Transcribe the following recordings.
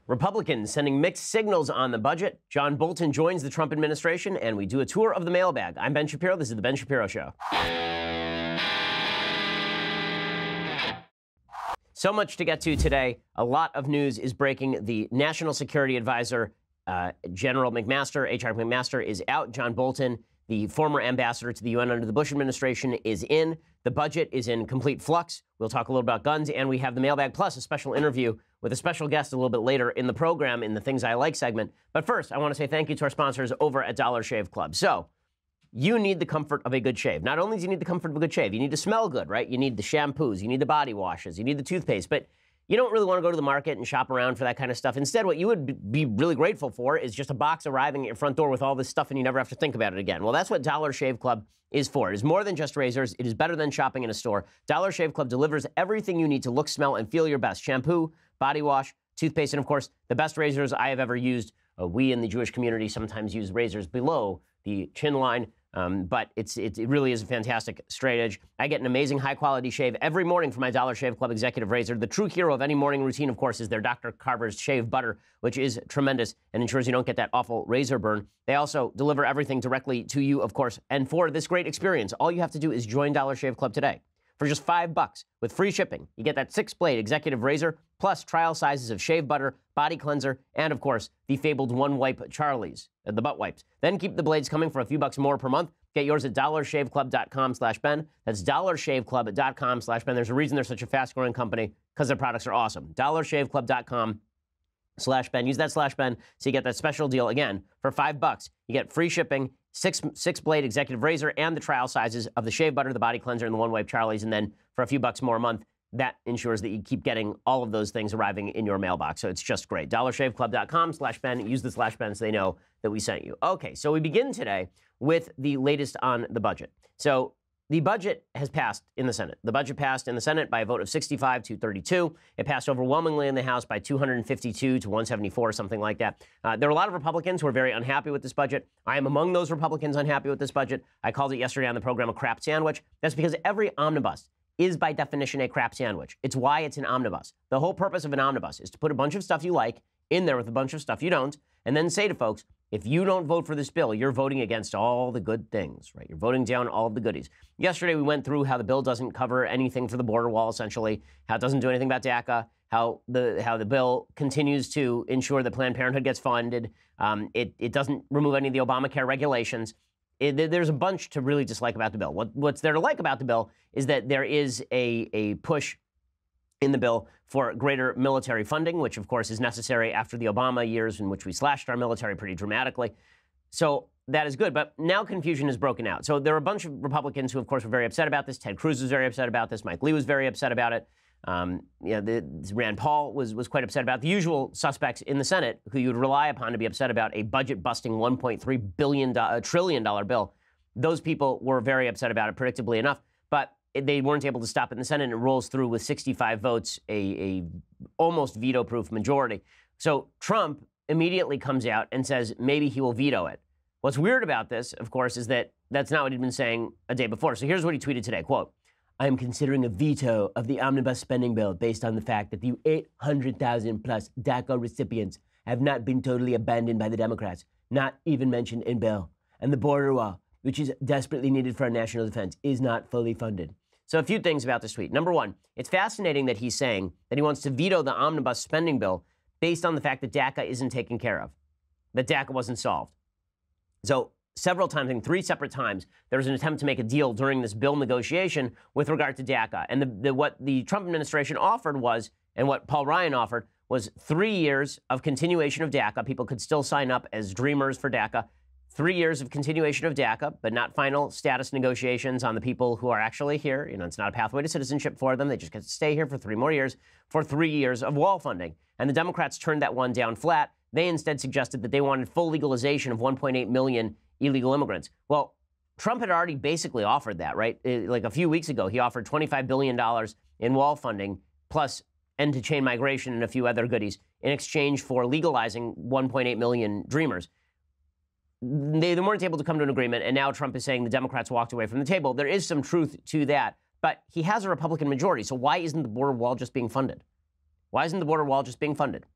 Republicans sending mixed signals on the budget. John Bolton joins the Trump administration, and we do a tour of the mailbag. I'm Ben Shapiro. This is The Ben Shapiro Show. So much to get to today. A lot of news is breaking. The National Security Advisor, General McMaster, H.R. McMaster, is out. John Bolton, the former ambassador to the UN under the Bush administration, is in. The budget is in complete flux. We'll talk a little about guns, and we have the mailbag plus a special interview with a special guest a little bit later in the program in the Things I Like segment. But first, I want to say thank you to our sponsors over at Dollar Shave Club. So, you need the comfort of a good shave. Not only do you need the comfort of a good shave, you need to smell good, right? You need the shampoos, you need the body washes, you need the toothpaste, but you don't really want to go to the market and shop around for that kind of stuff. Instead, what you would be really grateful for is just a box arriving at your front door with all this stuff and you never have to think about it again. Well, that's what Dollar Shave Club is for. It is more than just razors. It is better than shopping in a store. Dollar Shave Club delivers everything you need to look, smell, and feel your best. Shampoo, body wash, toothpaste, and of course, the best razors I have ever used. We in the Jewish community sometimes use razors below the chin line. But it really is a fantastic straight edge. I get an amazing high-quality shave every morning from my Dollar Shave Club Executive Razor. The true hero of any morning routine, of course, is their Dr. Carver's Shave Butter, which is tremendous and ensures you don't get that awful razor burn. They also deliver everything directly to you, of course. And for this great experience, all you have to do is join Dollar Shave Club today. For just $5 with free shipping, you get that 6-blade executive razor, plus trial sizes of shave butter, body cleanser, and of course, the fabled one-wipe Charlies, the butt wipes. Then keep the blades coming for a few bucks more per month. Get yours at dollarshaveclub.com/Ben. That's dollarshaveclub.com/Ben. There's a reason they're such a fast-growing company, because their products are awesome. dollarshaveclub.com/Ben. Use that /Ben so you get that special deal again for $5. You get free shipping, six-blade executive razor, and the trial sizes of the shave butter, the body cleanser, and the one-wipe Charlies. And then for a few bucks more a month, that ensures that you keep getting all of those things arriving in your mailbox. So it's just great. dollarshaveclub.com/Ben. Use the /Ben so they know that we sent you. Okay, so we begin today with the latest on the budget. So the budget has passed in the Senate. The budget passed in the Senate by a vote of 65 to 32. It passed overwhelmingly in the House by 252 to 174, something like that. There are a lot of Republicans who are very unhappy with this budget. I am among those Republicans unhappy with this budget. I called it yesterday on the program a crap sandwich. That's because every omnibus is by definition a crap sandwich. It's why it's an omnibus. The whole purpose of an omnibus is to put a bunch of stuff you like in there with a bunch of stuff you don't, and then say to folks, if you don't vote for this bill, you're voting against all the good things, right? You're voting down all of the goodies. Yesterday, we went through how the bill doesn't cover anything for the border wall, essentially, how it doesn't do anything about DACA, how the bill continues to ensure that Planned Parenthood gets funded. It doesn't remove any of the Obamacare regulations. There's a bunch to really dislike about the bill. What's there to like about the bill is that there is a push in the bill for greater military funding, which, of course, is necessary after the Obama years in which we slashed our military pretty dramatically. So that is good. But now confusion is broken out. So there are a bunch of Republicans who, of course, were very upset about this. Ted Cruz was very upset about this. Mike Lee was very upset about it. Rand Paul was quite upset about the usual suspects in the Senate who you would rely upon to be upset about a budget-busting $1.3 trillion bill. Those people were very upset about it, predictably enough. But they weren't able to stop it in the Senate, and it rolls through with 65 votes, a almost veto-proof majority. So Trump immediately comes out and says maybe he will veto it. What's weird about this, of course, is that that's not what he'd been saying a day before. So here's what he tweeted today, quote, "I am considering a veto of the omnibus spending bill based on the fact that the 800,000 plus DACA recipients have not been totally abandoned by the Democrats, not even mentioned in bill, and the border wall, which is desperately needed for our national defense, is not fully funded." So a few things about this tweet. Number one, it's fascinating that he's saying that he wants to veto the omnibus spending bill based on the fact that DACA isn't taken care of, that DACA wasn't solved. So several times, I think 3 separate times, there was an attempt to make a deal during this bill negotiation with regard to DACA. And what the Trump administration offered was, and what Paul Ryan offered, was 3 years of continuation of DACA. People could still sign up as dreamers for DACA. 3 years of continuation of DACA, but not final status negotiations on the people who are actually here. You know, it's not a pathway to citizenship for them. They just get to stay here for 3 more years, for 3 years of wall funding. And the Democrats turned that one down flat. They instead suggested that they wanted full legalization of 1.8 million illegal immigrants. Well, Trump had already basically offered that, right? Like a few weeks ago, he offered $25 billion in wall funding, plus end-to-chain migration and a few other goodies in exchange for legalizing 1.8 million dreamers. They weren't able to come to an agreement, and now Trump is saying the Democrats walked away from the table. There is some truth to that, but he has a Republican majority, so why isn't the border wall just being funded? Why isn't the border wall just being funded?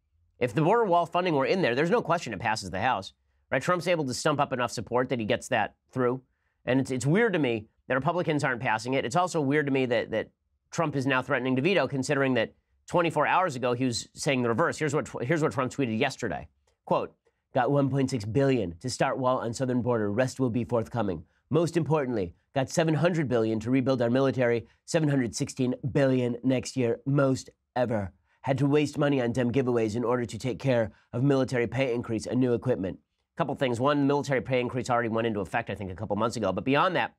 If the border wall funding were in there, there's no question it passes the House, right? Trump's able to stump up enough support that he gets that through. And it's weird to me that Republicans aren't passing it. It's also weird to me that Trump is now threatening to veto, considering that 24 hours ago he was saying the reverse. Here's what Trump tweeted yesterday. Quote, got $1.6 billion to start wall on southern border. Rest will be forthcoming. Most importantly, got $700 billion to rebuild our military. $716 billion next year, most ever. Had to waste money on dumb giveaways in order to take care of military pay increase and new equipment. A couple things. One, military pay increase already went into effect, I think, a couple months ago. But beyond that,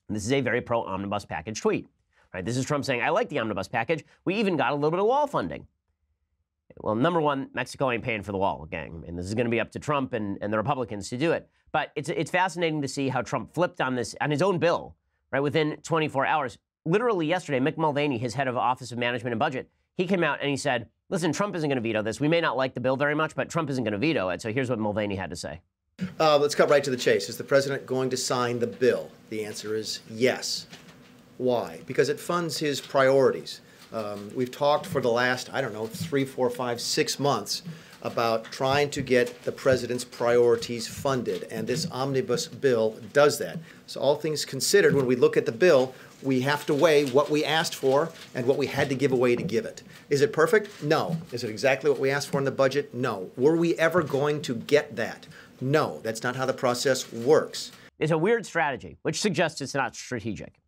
this is a very pro-omnibus package tweet. Right? This is Trump saying, I like the omnibus package. We even got a little bit of wall funding. Well, number one, Mexico ain't paying for the wall, gang. And this is going to be up to Trump and the Republicans to do it. But it's fascinating to see how Trump flipped on this, on his own bill, right, within 24 hours. Literally yesterday, Mick Mulvaney, his head of Office of Management and Budget, he came out and he said, listen, Trump isn't going to veto this. We may not like the bill very much, but Trump isn't going to veto it. So here's what Mulvaney had to say. Let's cut right to the chase. Is the president going to sign the bill? The answer is yes. Why? Because it funds his priorities. We've talked for the last, 3, 4, 5, 6 months about trying to get the president's priorities funded, and this omnibus bill does that. So all things considered, when we look at the bill, we have to weigh what we asked for and what we had to give away to give it. Is it perfect? No. Is it exactly what we asked for in the budget? No. Were we ever going to get that? No. That's not how the process works. It's a weird strategy, which suggests it's not strategic.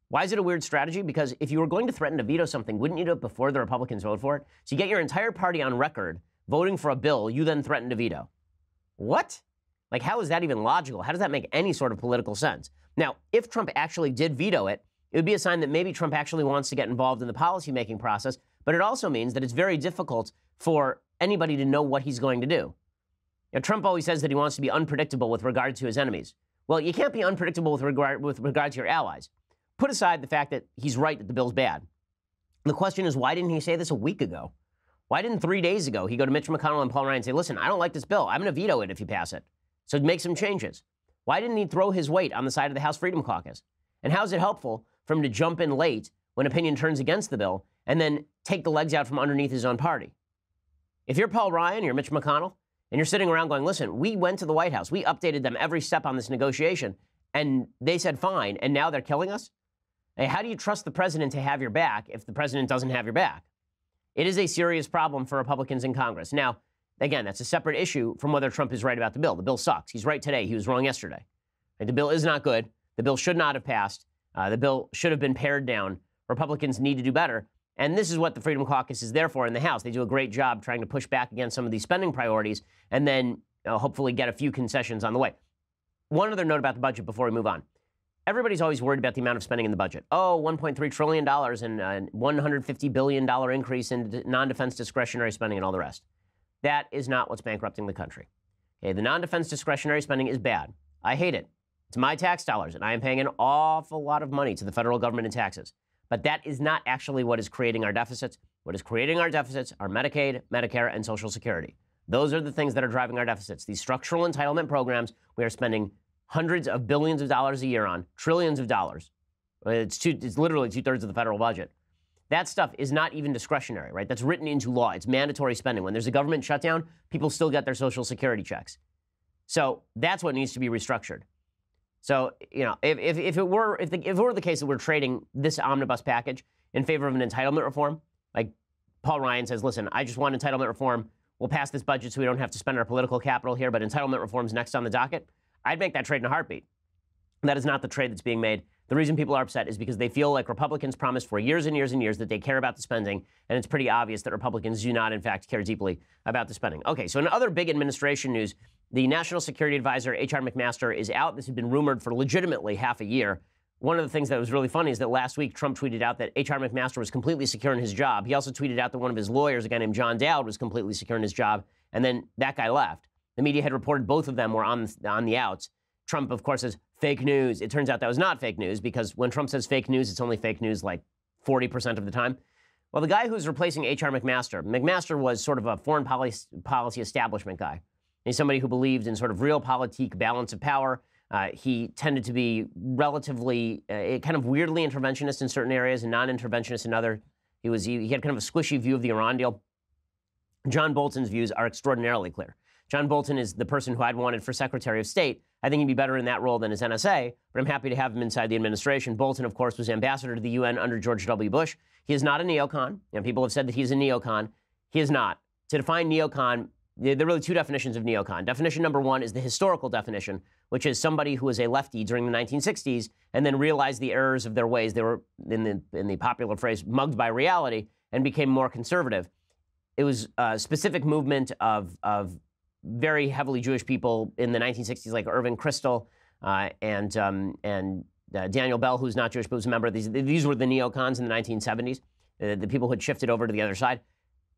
Why is it a weird strategy? Because if you were going to threaten to veto something, wouldn't you do it before the Republicans vote for it? So you get your entire party on record voting for a bill you then threaten to veto. What? Like, how is that even logical? How does that make any sort of political sense? Now, if Trump actually did veto it, it would be a sign that maybe Trump actually wants to get involved in the policymaking process, but it also means that it's very difficult for anybody to know what he's going to do. You know, Trump always says that he wants to be unpredictable with regard to his enemies. Well, you can't be unpredictable with regard to your allies. Put aside the fact that he's right that the bill's bad. The question is, why didn't he say this a week ago? Why didn't 3 days ago he go to Mitch McConnell and Paul Ryan and say, listen, I don't like this bill. I'm going to veto it if you pass it. So make some changes. Why didn't he throw his weight on the side of the House Freedom Caucus? And how is it helpful for him to jump in late when opinion turns against the bill and then take the legs out from underneath his own party? If you're Paul Ryan, you're Mitch McConnell, and you're sitting around going, listen, we went to the White House. We updated them every step on this negotiation, and they said fine, and now they're killing us? Hey, how do you trust the president to have your back if the president doesn't have your back? It is a serious problem for Republicans in Congress. Now, again, that's a separate issue from whether Trump is right about the bill. The bill sucks. He's right today. He was wrong yesterday. The bill is not good. The bill should not have passed. The bill should have been pared down. Republicans need to do better. And this is what the Freedom Caucus is there for in the House. They do a great job trying to push back against some of these spending priorities and then hopefully get a few concessions on the way. One other note about the budget before we move on. Everybody's always worried about the amount of spending in the budget. Oh, $1.3 trillion and a $150 billion increase in non-defense discretionary spending and all the rest. That is not what's bankrupting the country. Okay, the non-defense discretionary spending is bad. I hate it. It's my tax dollars, and I am paying an awful lot of money to the federal government in taxes. But that is not actually what is creating our deficits. What is creating our deficits are Medicaid, Medicare, and Social Security. Those are the things that are driving our deficits. These structural entitlement programs we are spending hundreds of billions of dollars a year on, trillions of dollars. It's literally 2/3 of the federal budget. That stuff is not even discretionary, right? That's written into law. It's mandatory spending. When there's a government shutdown, people still get their Social Security checks. So that's what needs to be restructured. So, you know, if it were the case that we're trading this omnibus package in favor of an entitlement reform, like Paul Ryan says, listen, I just want entitlement reform. We'll pass this budget so we don't have to spend our political capital here, but entitlement reform's next on the docket. I'd make that trade in a heartbeat. That is not the trade that's being made. The reason people are upset is because they feel like Republicans promised for years and years and years that they care about the spending, and it's pretty obvious that Republicans do not, in fact, care deeply about the spending. Okay, so in other big administration news, the National Security Advisor, H.R. McMaster, is out. This had been rumored for legitimately half a year. One of the things that was really funny is that last week Trump tweeted out that H.R. McMaster was completely secure in his job. He also tweeted out that one of his lawyers, a guy named John Dowd, was completely secure in his job, and then that guy left. The media had reported both of them were on the outs. Trump, of course, says fake news. It turns out that was not fake news because when Trump says fake news, it's only fake news like 40% of the time. Well, the guy who's replacing H.R. McMaster was sort of a foreign policy establishment guy. He's somebody who believed in sort of realpolitik balance of power. He tended to be relatively kind of weirdly interventionist in certain areas and non-interventionist in other. He had kind of a squishy view of the Iran deal. John Bolton's views are extraordinarily clear. John Bolton is the person who I'd wanted for Secretary of State. I think he'd be better in that role than as NSA, but I'm happy to have him inside the administration. Bolton, of course, was ambassador to the UN under George W. Bush. He is not a neocon. People have said that he's a neocon. He is not. To define neocon, there are really two definitions of neocon. Definition number one is the historical definition, which is somebody who was a lefty during the 1960s and then realized the errors of their ways. They were, in the popular phrase, mugged by reality and became more conservative. It was a specific movement of very heavily Jewish people in the 1960s, like Irving Kristol and Daniel Bell, who's not Jewish but was a member of these. These were the neocons in the 1970s, the people who had shifted over to the other side.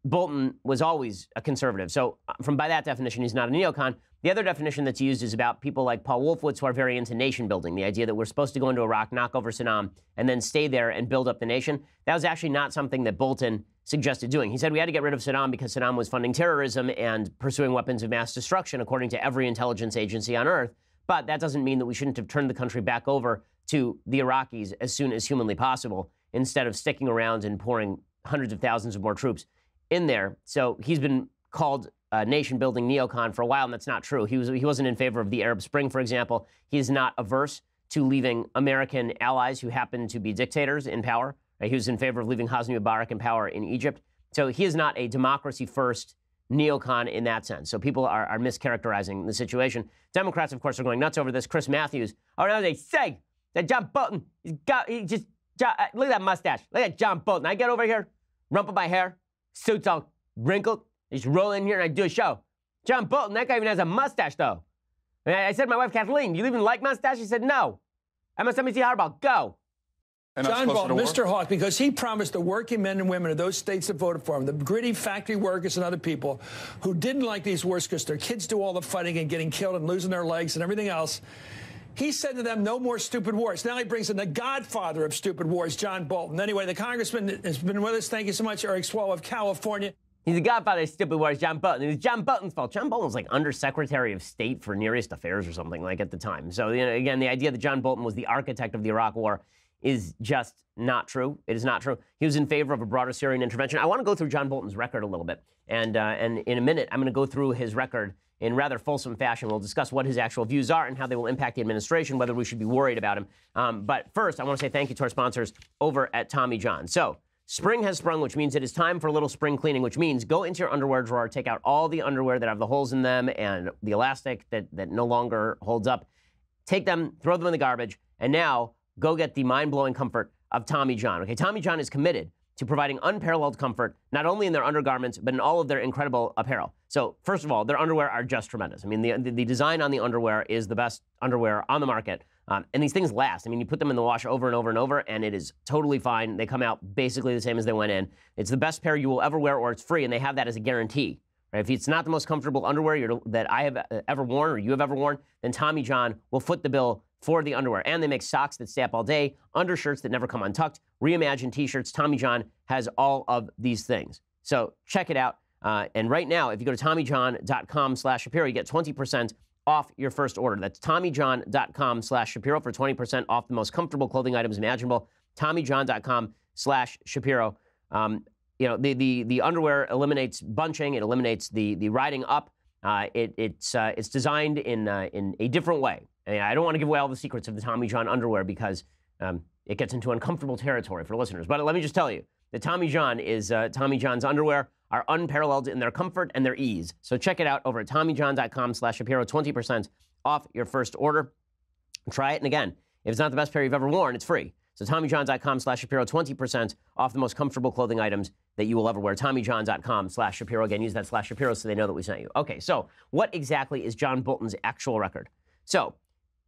Bolton was always a conservative. So by that definition, he's not a neocon. The other definition that's used is about people like Paul Wolfowitz, who are very into nation building, the idea that we're supposed to go into Iraq, knock over Saddam, and then stay there and build up the nation. That was actually not something that Bolton suggested doing. He said we had to get rid of Saddam because Saddam was funding terrorism and pursuing weapons of mass destruction, according to every intelligence agency on earth. But that doesn't mean that we shouldn't have turned the country back over to the Iraqis as soon as humanly possible, instead of sticking around and pouring hundreds of thousands of more troops in there. So he's been called a nation-building neocon for a while, and that's not true. He wasn't in favor of the Arab Spring, for example. He's not averse to leaving American allies who happen to be dictators in power. He was in favor of leaving Hosni Mubarak in power in Egypt. So he is not a democracy-first neocon in that sense. So people are mischaracterizing the situation. Democrats, of course, are going nuts over this. Chris Matthews, now they say that John Bolton, look at that mustache. Look at John Bolton. I get over here, rumple my hair, suit's all wrinkled. I just roll in here and I do a show. John Bolton, that guy even has a mustache, though. And I said to my wife, Kathleen, do you even like mustache? She said, no. MSNBC Hardball, go. John Bolton, Mr. Hawk, because he promised the working men and women of those states that voted for him, the gritty factory workers and other people who didn't like these wars because their kids do all the fighting and getting killed and losing their legs and everything else. He said to them, no more stupid wars. Now he brings in the godfather of stupid wars, John Bolton. Anyway, the congressman has been with us. Thank you so much, Eric Swalwell of California. He's the godfather of stupid wars, John Bolton. It was John Bolton's fault. John Bolton was like Undersecretary of State for Near East Affairs or something like at the time. So, again, the idea that John Bolton was the architect of the Iraq War is just not true. It is not true. He was in favor of a broader Syrian intervention. I want to go through John Bolton's record a little bit. And in a minute, I'm going to go through his record in rather fulsome fashion. We'll discuss what his actual views are and how they will impact the administration, whether we should be worried about him. But first, I want to say thank you to our sponsors over at Tommy John. So, spring has sprung, which means it is time for a little spring cleaning, which means go into your underwear drawer, take out all the underwear that have the holes in them and the elastic that no longer holds up. Take them, throw them in the garbage, and now go get the mind-blowing comfort of Tommy John. Okay, Tommy John is committed to providing unparalleled comfort, not only in their undergarments, but in all of their incredible apparel. So, first of all, their underwear are just tremendous. I mean, the design on the underwear is the best underwear on the market. And these things last. I mean, you put them in the wash over and over and over, and it is totally fine. They come out basically the same as they went in. It's the best pair you will ever wear, or it's free, and they have that as a guarantee. Right? If it's not the most comfortable underwear that I have ever worn or you have ever worn, then Tommy John will foot the bill for the underwear. And they make socks that stay up all day, undershirts that never come untucked, reimagined T-shirts. Tommy John has all of these things. So check it out. And right now, if you go to TommyJohn.com/Shapiro, you get 20% off your first order. That's TommyJohn.com/Shapiro for 20% off the most comfortable clothing items imaginable. TommyJohn.com/Shapiro. The underwear eliminates bunching. It eliminates the riding up. It's designed in a different way. I mean, I don't want to give away all the secrets of the Tommy John underwear because it gets into uncomfortable territory for listeners. But let me just tell you, the Tommy John is Tommy John's underwear are unparalleled in their comfort and their ease. So check it out over at TommyJohn.com/Shapiro, 20% off your first order. Try it, and again, if it's not the best pair you've ever worn, it's free. So TommyJohn.com/Shapiro, 20% off the most comfortable clothing items that you will ever wear. TommyJohn.com/Shapiro. Again, use that /Shapiro so they know that we sent you. Okay, so what exactly is John Bolton's actual record? So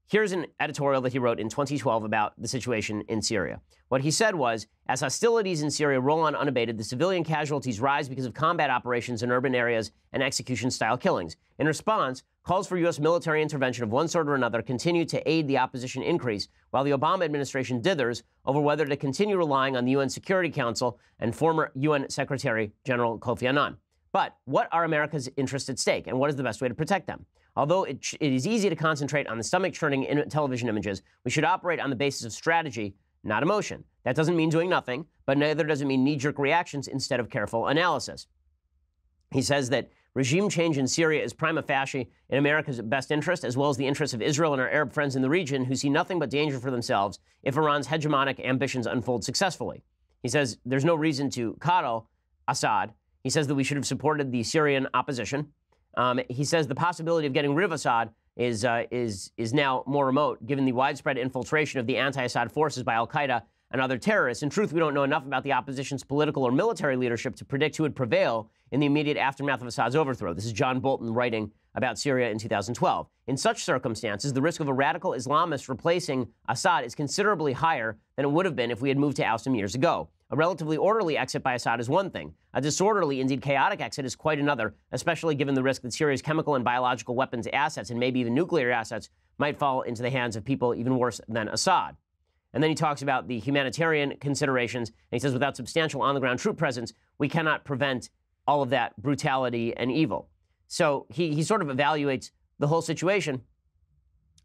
here's an editorial that he wrote in 2012 about the situation in Syria. What he said was, as hostilities in Syria roll on unabated, the civilian casualties rise because of combat operations in urban areas and execution-style killings. In response, calls for U.S. military intervention of one sort or another continue to aid the opposition increase, while the Obama administration dithers over whether to continue relying on the UN Security Council and former UN Secretary General Kofi Annan. But what are America's interests at stake, and what is the best way to protect them? Although it is easy to concentrate on the stomach-churning television images, we should operate on the basis of strategy, not emotion. That doesn't mean doing nothing, but neither does it mean knee-jerk reactions instead of careful analysis. He says that regime change in Syria is prima facie in America's best interest, as well as the interests of Israel and our Arab friends in the region, who see nothing but danger for themselves if Iran's hegemonic ambitions unfold successfully. He says there's no reason to coddle Assad. He says that we should have supported the Syrian opposition. He says the possibility of getting rid of Assad is now more remote, given the widespread infiltration of the anti-Assad forces by al-Qaeda and other terrorists. In truth, we don't know enough about the opposition's political or military leadership to predict who would prevail in the immediate aftermath of Assad's overthrow. This is John Bolton writing about Syria in 2012. In such circumstances, the risk of a radical Islamist replacing Assad is considerably higher than it would have been if we had moved to oust him years ago. A relatively orderly exit by Assad is one thing. A disorderly, indeed chaotic exit is quite another, especially given the risk that Syria's chemical and biological weapons assets, and maybe even nuclear assets, might fall into the hands of people even worse than Assad. And then he talks about the humanitarian considerations, and he says without substantial on-the-ground troop presence, we cannot prevent all of that brutality and evil. So he sort of evaluates the whole situation,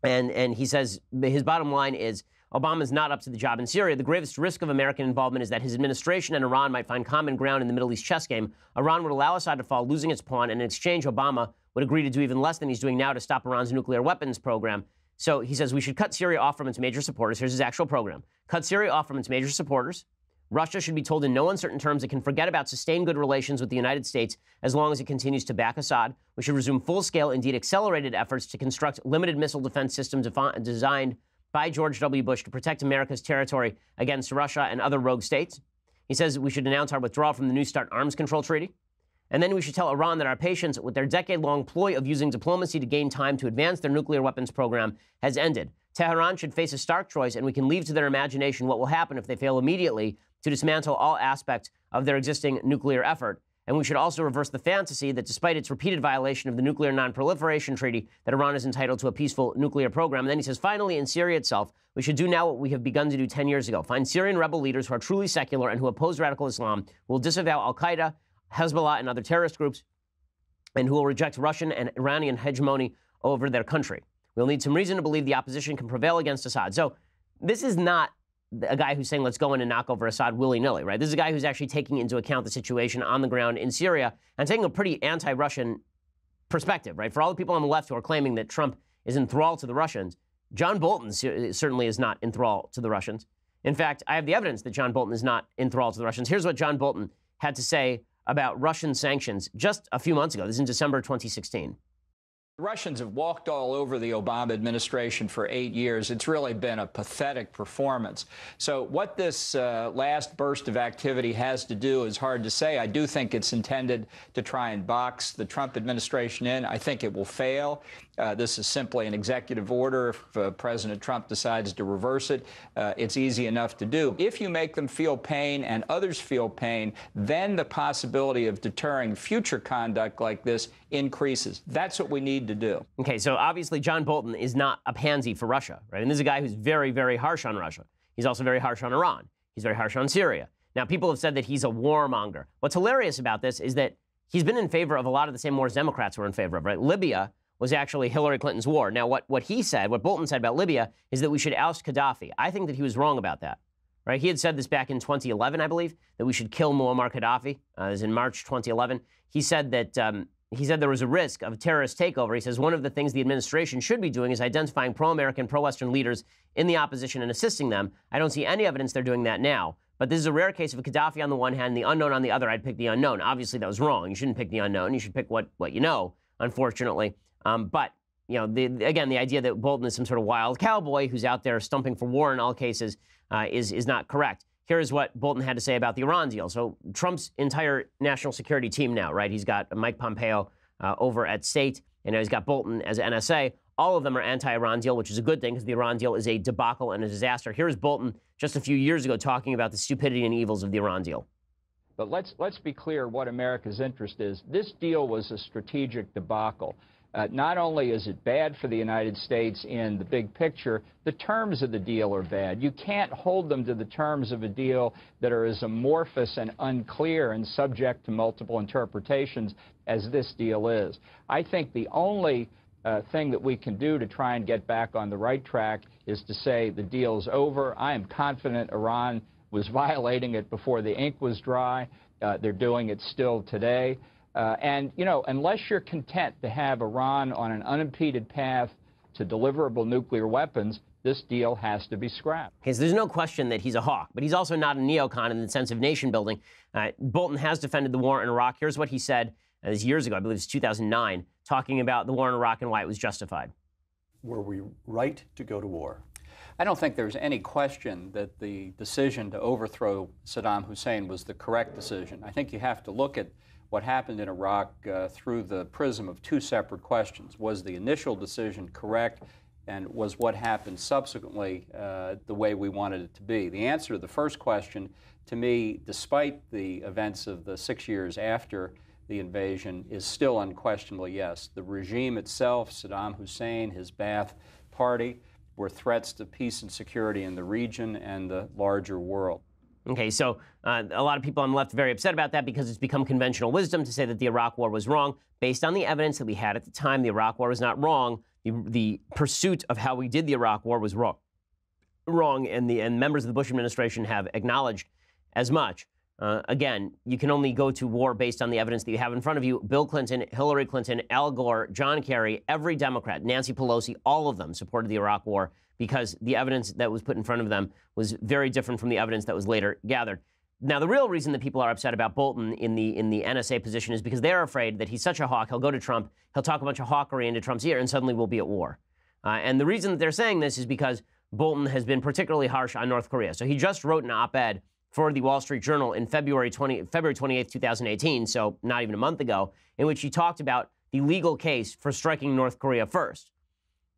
and he says his bottom line is Obama's not up to the job in Syria. The gravest risk of American involvement is that his administration and Iran might find common ground in the Middle East chess game. Iran would allow Assad to fall, losing its pawn, and in exchange, Obama would agree to do even less than he's doing now to stop Iran's nuclear weapons program. So he says we should cut Syria off from its major supporters. Here's his actual program. Cut Syria off from its major supporters. Russia should be told in no uncertain terms it can forget about sustained good relations with the United States as long as it continues to back Assad. We should resume full-scale, indeed accelerated efforts to construct limited missile defense systems designed by George W. Bush to protect America's territory against Russia and other rogue states. He says we should announce our withdrawal from the New START arms control treaty. And then we should tell Iran that our patience with their decade-long ploy of using diplomacy to gain time to advance their nuclear weapons program has ended. Tehran should face a stark choice, and we can leave to their imagination what will happen if they fail immediately to dismantle all aspects of their existing nuclear effort. And we should also reverse the fantasy that despite its repeated violation of the Nuclear Non-Proliferation Treaty, that Iran is entitled to a peaceful nuclear program. And then he says, finally, in Syria itself, we should do now what we have begun to do 10 years ago. Find Syrian rebel leaders who are truly secular and who oppose radical Islam, who will disavow al-Qaeda, Hezbollah, and other terrorist groups, and who will reject Russian and Iranian hegemony over their country. We'll need some reason to believe the opposition can prevail against Assad. So this is not a guy who's saying, let's go in and knock over Assad willy-nilly, right? This is a guy who's actually taking into account the situation on the ground in Syria and taking a pretty anti-Russian perspective, right? For all the people on the left who are claiming that Trump is in thrall to the Russians, John Bolton certainly is not in thrall to the Russians. In fact, I have the evidence that John Bolton is not in thrall to the Russians. Here's what John Bolton had to say about Russian sanctions just a few months ago. This is in December 2016. The Russians have walked all over the Obama administration for 8 years. It's really been a pathetic performance. So what this last burst of activity has to do is hard to say. I do think it's intended to try and box the Trump administration in. I think it will fail. This is simply an executive order. If President Trump decides to reverse it, it's easy enough to do. If you make them feel pain and others feel pain, then the possibility of deterring future conduct like this increases. That's what we need to do. Okay, so obviously John Bolton is not a pansy for Russia, right? And this is a guy who's very, very harsh on Russia. He's also very harsh on Iran. He's very harsh on Syria. Now, people have said that he's a warmonger. What's hilarious about this is that he's been in favor of a lot of the same wars Democrats were in favor of, right? Libya was actually Hillary Clinton's war. Now, what he said, what Bolton said about Libya, is that we should oust Gaddafi. I think that he was wrong about that, right? He had said this back in 2011, I believe, that we should kill Muammar Gaddafi. It was in March 2011. He said that there was a risk of a terrorist takeover. He says one of the things the administration should be doing is identifying pro-American, pro-Western leaders in the opposition and assisting them. I don't see any evidence they're doing that now. But this is a rare case of Gaddafi on the one hand and the unknown on the other. I'd pick the unknown. Obviously, that was wrong. You shouldn't pick the unknown. You should pick what you know, unfortunately. But, you know, again, the idea that Bolton is some sort of wild cowboy who's out there stumping for war in all cases is not correct. Here's what Bolton had to say about the Iran deal. So Trump's entire national security team now, right? He's got Mike Pompeo over at State, and now he's got Bolton as NSA. All of them are anti-Iran deal, which is a good thing because the Iran deal is a debacle and a disaster. Here's Bolton just a few years ago talking about the stupidity and evils of the Iran deal. But let's be clear what America's interest is. This deal was a strategic debacle. Not only is it bad for the United States in the big picture, the terms of the deal are bad. You can't hold them to the terms of a deal that are as amorphous and unclear and subject to multiple interpretations as this deal is. I think the only thing that we can do to try and get back on the right track is to say the deal's over. I am confident Iran was violating it before the ink was dry. They're doing it still today. And, you know, unless you're content to have Iran on an unimpeded path to deliverable nuclear weapons, this deal has to be scrapped. Okay, so there's no question that he's a hawk, but he's also not a neocon in the sense of nation building. Bolton has defended the war in Iraq. Here's what he said years ago, I believe it's 2009, talking about the war in Iraq and why it was justified. Were we right to go to war? I don't think there's any question that the decision to overthrow Saddam Hussein was the correct decision. I think you have to look at what happened in Iraq through the prism of two separate questions. Was the initial decision correct, and was what happened subsequently the way we wanted it to be? The answer to the first question, to me, despite the events of the 6 years after the invasion, is still unquestionably yes. The regime itself, Saddam Hussein, his Ba'ath Party, were threats to peace and security in the region and the larger world. Okay, so a lot of people on the left are very upset about that because it's become conventional wisdom to say that the Iraq War was wrong. Based on the evidence that we had at the time, the Iraq War was not wrong. The pursuit of how we did the Iraq War was wrong, and members of the Bush administration have acknowledged as much. Again, you can only go to war based on the evidence that you have in front of you. Bill Clinton, Hillary Clinton, Al Gore, John Kerry, every Democrat, Nancy Pelosi, all of them supported the Iraq War because the evidence that was put in front of them was very different from the evidence that was later gathered. Now, the real reason that people are upset about Bolton in the NSA position is because they're afraid that he's such a hawk, he'll go to Trump, he'll talk a bunch of hawkery into Trump's ear, and suddenly we'll be at war. And the reason that they're saying this is because Bolton has been particularly harsh on North Korea. So he just wrote an op-ed for the Wall Street Journal in February 28th, 2018, so not even a month ago, in which he talked about the legal case for striking North Korea first.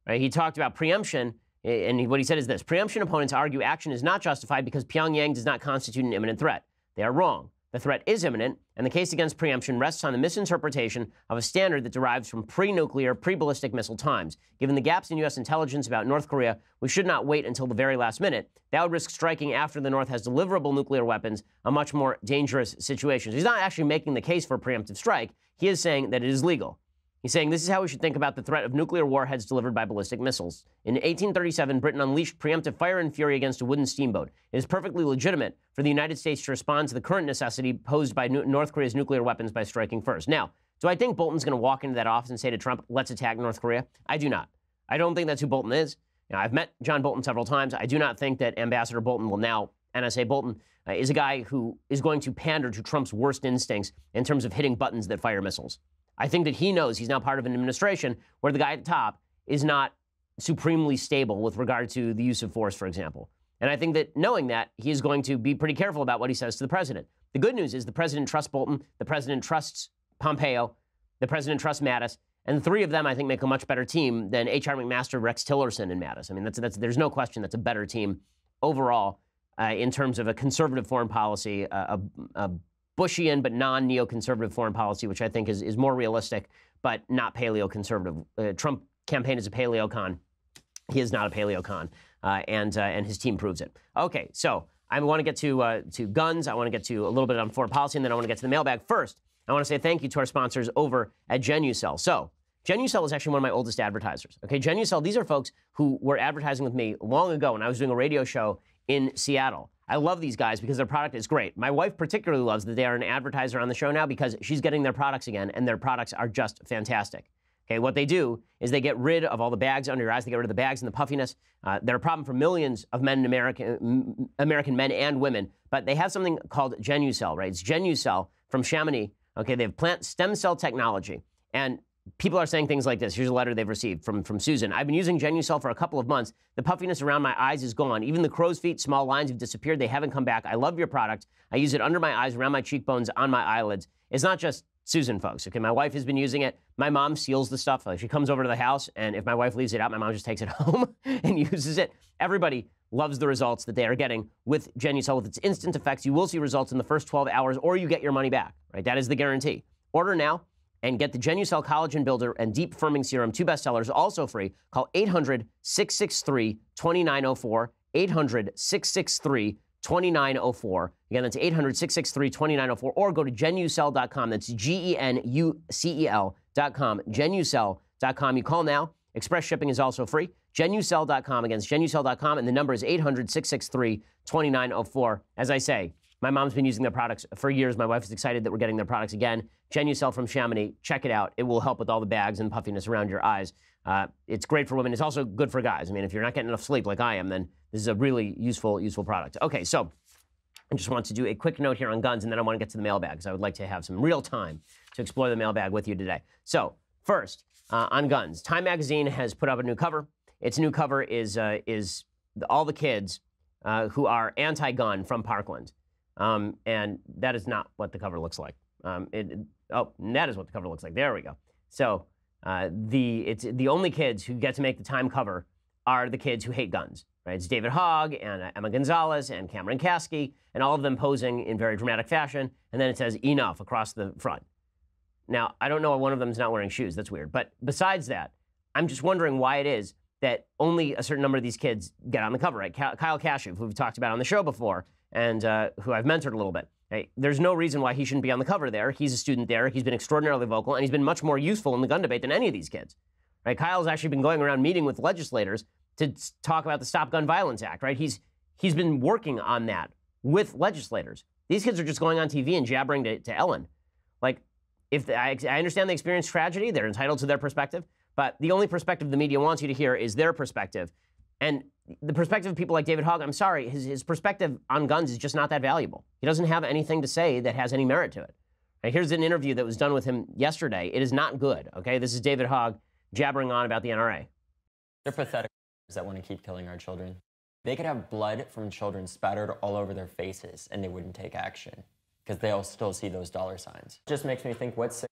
Right? He talked about preemption, and what he said is this: preemption opponents argue action is not justified because Pyongyang does not constitute an imminent threat. They are wrong. The threat is imminent, and the case against preemption rests on the misinterpretation of a standard that derives from pre-nuclear, pre-ballistic missile times. Given the gaps in U.S. intelligence about North Korea, we should not wait until the very last minute. That would risk striking after the North has deliverable nuclear weapons, a much more dangerous situation. So he's not actually making the case for a preemptive strike. He is saying that it is legal. He's saying this is how we should think about the threat of nuclear warheads delivered by ballistic missiles. In 1837, Britain unleashed preemptive fire and fury against a wooden steamboat. It is perfectly legitimate for the United States to respond to the current necessity posed by North Korea's nuclear weapons by striking first. Now, do I think Bolton's going to walk into that office and say to Trump, let's attack North Korea? I do not. I don't think that's who Bolton is. Now, I've met John Bolton several times. I do not think that Ambassador Bolton will now, NSA Bolton, is a guy who is going to pander to Trump's worst instincts in terms of hitting buttons that fire missiles. I think that he knows he's now part of an administration where the guy at the top is not supremely stable with regard to the use of force, for example. And I think that knowing that, he is going to be pretty careful about what he says to the president. The good news is the president trusts Bolton, the president trusts Pompeo, the president trusts Mattis, and the three of them, I think, make a much better team than H.R. McMaster, Rex Tillerson, and Mattis. I mean, there's no question that's a better team overall in terms of a conservative foreign policy, a Bushian but non-neoconservative foreign policy, which I think is more realistic, but not paleoconservative. Trump campaign is a paleocon. He is not a paleocon, and his team proves it. Okay, so I want to get to guns. I want to get to a little bit on foreign policy, and then I want to get to the mailbag. First, I want to say thank you to our sponsors over at Genucel. So Genucel is actually one of my oldest advertisers. Okay, Genucel, these are folks who were advertising with me long ago when I was doing a radio show in Seattle. I love these guys because their product is great. My wife particularly loves that they are an advertiser on the show now because she's getting their products again, and their products are just fantastic. Okay, what they do is they get rid of all the bags under your eyes. They get rid of the bags and the puffiness. They're a problem for millions of men in American men and women, but they have something called Genucel, right? It's Genucel from Chamonix. Okay, they have plant stem cell technology, and people are saying things like this. Here's a letter they've received from Susan. I've been using Genucel for a couple of months. The puffiness around my eyes is gone. Even the crow's feet, small lines have disappeared. They haven't come back. I love your product. I use it under my eyes, around my cheekbones, on my eyelids. It's not just Susan, folks. Okay, my wife has been using it. My mom seals the stuff. Like, she comes over to the house, and if my wife leaves it out, my mom just takes it home and uses it. Everybody loves the results that they are getting with Genucel. With its instant effects, you will see results in the first 12 hours, or you get your money back, right? That is the guarantee. Order now and get the Genucel Collagen Builder and Deep Firming Serum, 2 bestsellers, also free. Call 800-663-2904, 800-663-2904. Again, that's 800-663-2904, or go to Genucel.com. That's Genucel.com, Genucel.com. You call now. Express shipping is also free. Genucel.com. Again, it's Genucel.com, and the number is 800-663-2904. As I say, My mom's been using their products for years. My wife is excited that we're getting their products again. Genucel from Chamonix. Check it out. It will help with all the bags and puffiness around your eyes. It's great for women. It's also good for guys. I mean, if you're not getting enough sleep like I am, then this is a really useful product. Okay, so I just want to do a quick note here on guns, and then I want to get to the mailbag, because I would like to have some real time to explore the mailbag with you today. So first, on guns, Time Magazine has put up a new cover. Its new cover is all the kids who are anti-gun from Parkland. And that is not what the cover looks like. That is what the cover looks like. There we go. So the only kids who get to make the Time cover are the kids who hate guns. Right? It's David Hogg and Emma Gonzalez and Cameron Kasky, and all of them posing in very dramatic fashion. And then it says "enough" across the front. Now, I don't know why one of them is not wearing shoes. That's weird. But besides that, I'm just wondering why it is that only a certain number of these kids get on the cover. Right? Kyle Kashuv, who we've talked about on the show before, and who I've mentored a little bit. Hey, there's no reason why he shouldn't be on the cover there. He's a student there. He's been extraordinarily vocal, and he's been much more useful in the gun debate than any of these kids. Right? Kyle's actually been going around meeting with legislators to talk about the Stop Gun Violence Act. Right? He's been working on that with legislators. These kids are just going on TV and jabbering to Ellen. Like, I understand they experienced tragedy. They're entitled to their perspective. But the only perspective the media wants you to hear is their perspective. And the perspective of people like David Hogg, I'm sorry, his perspective on guns is just not that valuable. He doesn't have anything to say that has any merit to it. Right, here's an interview that was done with him yesterday. It is not good, okay? This is David Hogg jabbering on about the NRA. They're pathetic that want to keep killing our children. They could have blood from children spattered all over their faces and they wouldn't take action because they'll still see those dollar signs. It just makes me think what sick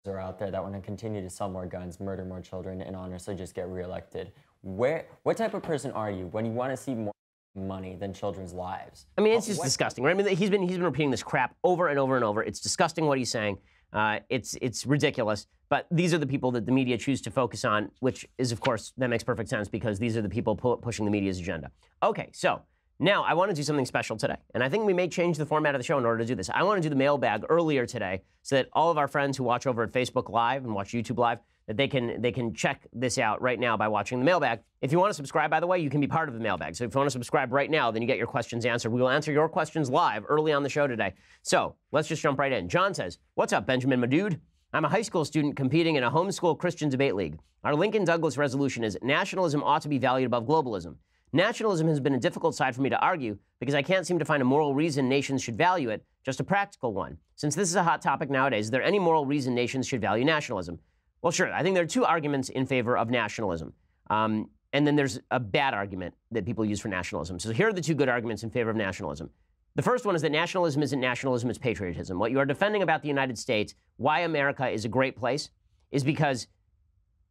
are out there that want to continue to sell more guns, murder more children, and honestly just get reelected. What type of person are you when you want to see more money than children's lives? I mean, it's just disgusting, right? I mean, he's been repeating this crap over and over and over. It's disgusting what he's saying. It's ridiculous. But these are the people that the media choose to focus on, which is, of course, that makes perfect sense because these are the people pushing the media's agenda. Okay, so now I want to do something special today. And I think we may change the format of the show in order to do this. I want to do the mailbag earlier today so that all of our friends who watch over at Facebook Live and watch YouTube Live, that they can check this out right now by watching the mailbag. If you want to subscribe, by the way, you can be part of the mailbag. So if you want to subscribe right now, then you get your questions answered. We will answer your questions live early on the show today. So let's just jump right in. John says, "What's up, Benjamin, my dude? I'm a high school student competing in a homeschool Christian debate league. Our Lincoln Douglas resolution is nationalism ought to be valued above globalism. Nationalism has been a difficult side for me to argue because I can't seem to find a moral reason nations should value it, just a practical one. Since this is a hot topic nowadays, is there any moral reason nations should value nationalism?" Well, sure. I think there are two arguments in favor of nationalism. And then there's a bad argument that people use for nationalism. So here are the two good arguments in favor of nationalism. The first one is that nationalism isn't nationalism, it's patriotism. What you are defending about the United States, why America is a great place, is because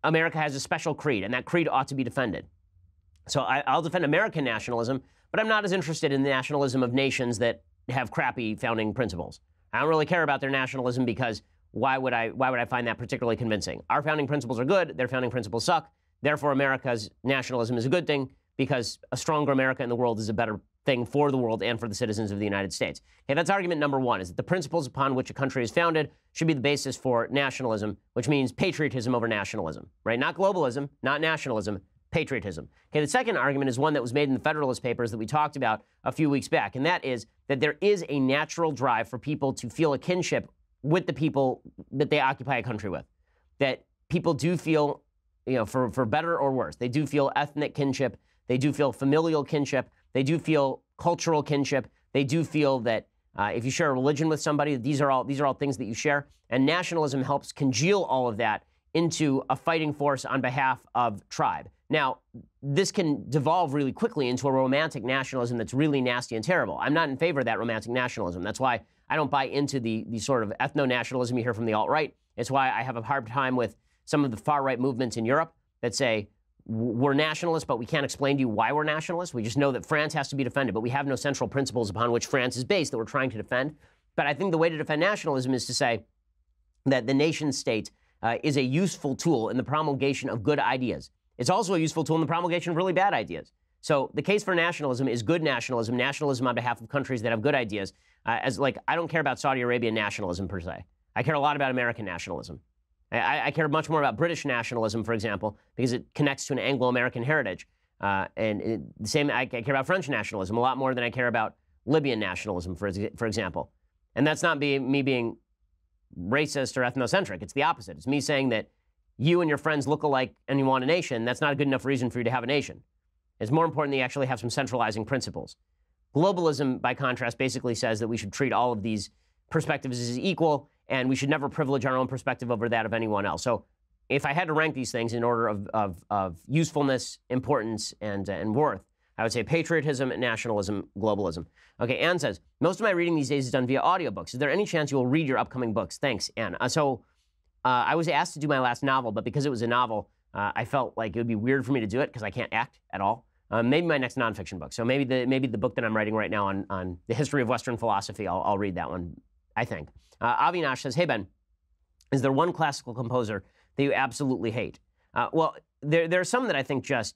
America has a special creed, and that creed ought to be defended. So I'll defend American nationalism, but I'm not as interested in the nationalism of nations that have crappy founding principles. I don't really care about their nationalism because why would I find that particularly convincing? Our founding principles are good, their founding principles suck. Therefore, America's nationalism is a good thing because a stronger America in the world is a better thing for the world and for the citizens of the United States. Okay, that's argument number one, is that the principles upon which a country is founded should be the basis for nationalism, which means patriotism over nationalism, right? Not globalism, not nationalism, patriotism. Okay, the second argument is one that was made in the Federalist Papers that we talked about a few weeks back, and that is that there is a natural drive for people to feel a kinship with the people that they occupy a country with. That people do feel, for better or worse, they do feel ethnic kinship, they do feel familial kinship, they do feel cultural kinship, they do feel that if you share a religion with somebody, these are all things that you share. And nationalism helps congeal all of that into a fighting force on behalf of tribe. Now, this can devolve really quickly into a romantic nationalism that's really nasty and terrible. I'm not in favor of that romantic nationalism. That's why I don't buy into the sort of ethno-nationalism you hear from the alt-right. It's why I have a hard time with some of the far-right movements in Europe that say, we're nationalists, but we can't explain to you why we're nationalists. We just know that France has to be defended, but we have no central principles upon which France is based that we're trying to defend. But I think the way to defend nationalism is to say that the nation state is a useful tool in the promulgation of good ideas. It's also a useful tool in the promulgation of really bad ideas. So the case for nationalism is good nationalism, nationalism on behalf of countries that have good ideas. I don't care about Saudi Arabian nationalism per se. I care a lot about American nationalism. I care much more about British nationalism, for example, because it connects to an Anglo-American heritage. I care about French nationalism a lot more than I care about Libyan nationalism, for example. And that's not me being racist or ethnocentric. It's the opposite. It's me saying that you and your friends look alike and you want a nation. That's not a good enough reason for you to have a nation. It's more important that you actually have some centralizing principles. Globalism, by contrast, basically says that we should treat all of these perspectives as equal, and we should never privilege our own perspective over that of anyone else. So if I had to rank these things in order of usefulness, importance, and worth, I would say patriotism, nationalism, globalism. Okay, Anne says, most of my reading these days is done via audiobooks. Is there any chance you will read your upcoming books? Thanks, Anne. I was asked to do my last novel, but because it was a novel, I felt like it would be weird for me to do it because I can't act at all. Maybe my next nonfiction book. So maybe the book that I'm writing right now on the history of Western philosophy, I'll read that one, I think. Avinash says, hey, Ben, is there one classical composer that you absolutely hate? Well, there are some that I think just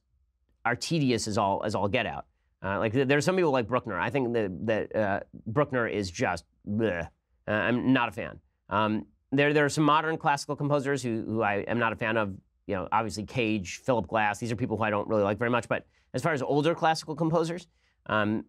are tedious as all get out. Like there are some people like Bruckner. I think that Bruckner is just bleh. I'm not a fan. There are some modern classical composers who I am not a fan of. You know, obviously Cage, Philip Glass. These are people who I don't really like very much. But as far as older classical composers, there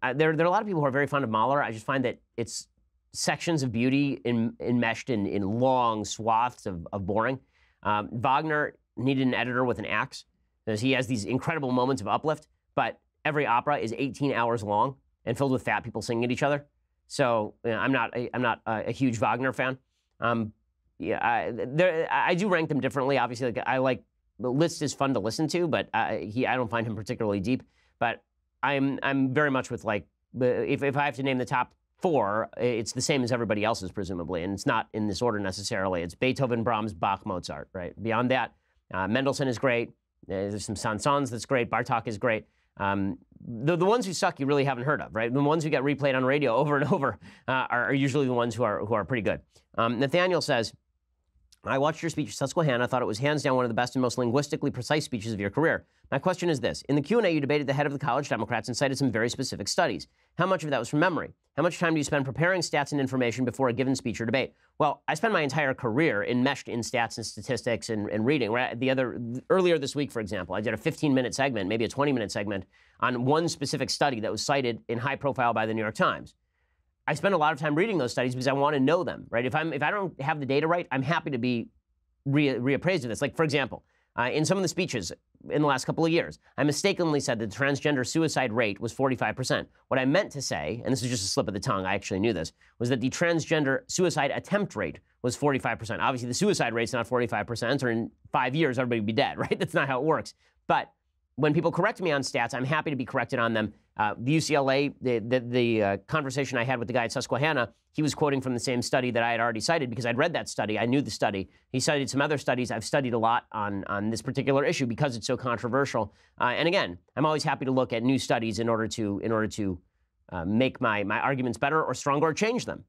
are a lot of people who are very fond of Mahler. I just find that it's sections of beauty enmeshed in long swaths of boring. Wagner needed an editor with an axe, because he has these incredible moments of uplift, but every opera is 18 hours long and filled with fat people singing at each other. So you know, I'm not a huge Wagner fan. I do rank them differently. Obviously, like Liszt is fun to listen to, but I don't find him particularly deep. But I'm very much with like if I have to name the top four, it's the same as everybody else's presumably, and it's not in this order necessarily. It's Beethoven, Brahms, Bach, Mozart. Right beyond that, Mendelssohn is great. There's some Saint-Saëns that's great. Bartók is great. The ones who suck you really haven't heard of, right? The ones who get replayed on radio over and over are usually the ones who are pretty good. Nathaniel says, I watched your speech at Susquehanna. I thought it was hands down one of the best and most linguistically precise speeches of your career. My question is this. In the Q&A, you debated the head of the college Democrats and cited some very specific studies. How much of that was from memory? How much time do you spend preparing stats and information before a given speech or debate? Well, I spent my entire career enmeshed in stats and statistics and reading. Right? Earlier this week, for example, I did a 15-minute segment, maybe a 20-minute segment, on one specific study that was cited in high profile by the New York Times. I spend a lot of time reading those studies because I want to know them, right? If I don't have the data right, I'm happy to be reappraised of this. Like, for example, in some of the speeches in the last couple of years, I mistakenly said that the transgender suicide rate was 45%. What I meant to say, and this is just a slip of the tongue, I actually knew this, was that the transgender suicide attempt rate was 45%. Obviously, the suicide rate's not 45%, or in 5 years, everybody would be dead, right? That's not how it works. But when people correct me on stats, I'm happy to be corrected on them. The UCLA, the conversation I had with the guy at Susquehanna, he was quoting from the same study that I had already cited because I'd read that study. I knew the study. He cited some other studies. I've studied a lot on this particular issue because it's so controversial. And again, I'm always happy to look at new studies in order to make my arguments better or stronger or change them,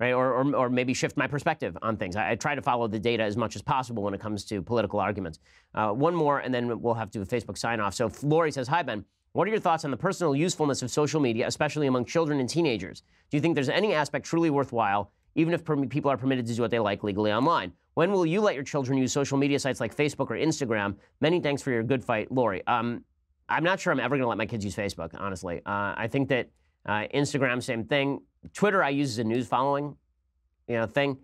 right? Or maybe shift my perspective on things. I try to follow the data as much as possible when it comes to political arguments. One more, and then we'll have to do a Facebook sign-off. So Lori says, hi, Ben. What are your thoughts on the personal usefulness of social media, especially among children and teenagers? Do you think there's any aspect truly worthwhile, even if people are permitted to do what they like legally online? When will you let your children use social media sites like Facebook or Instagram? Many thanks for your good fight, Lori. I'm not sure I'm ever going to let my kids use Facebook, honestly. I think that Instagram, same thing. Twitter, I use as a news following, thing.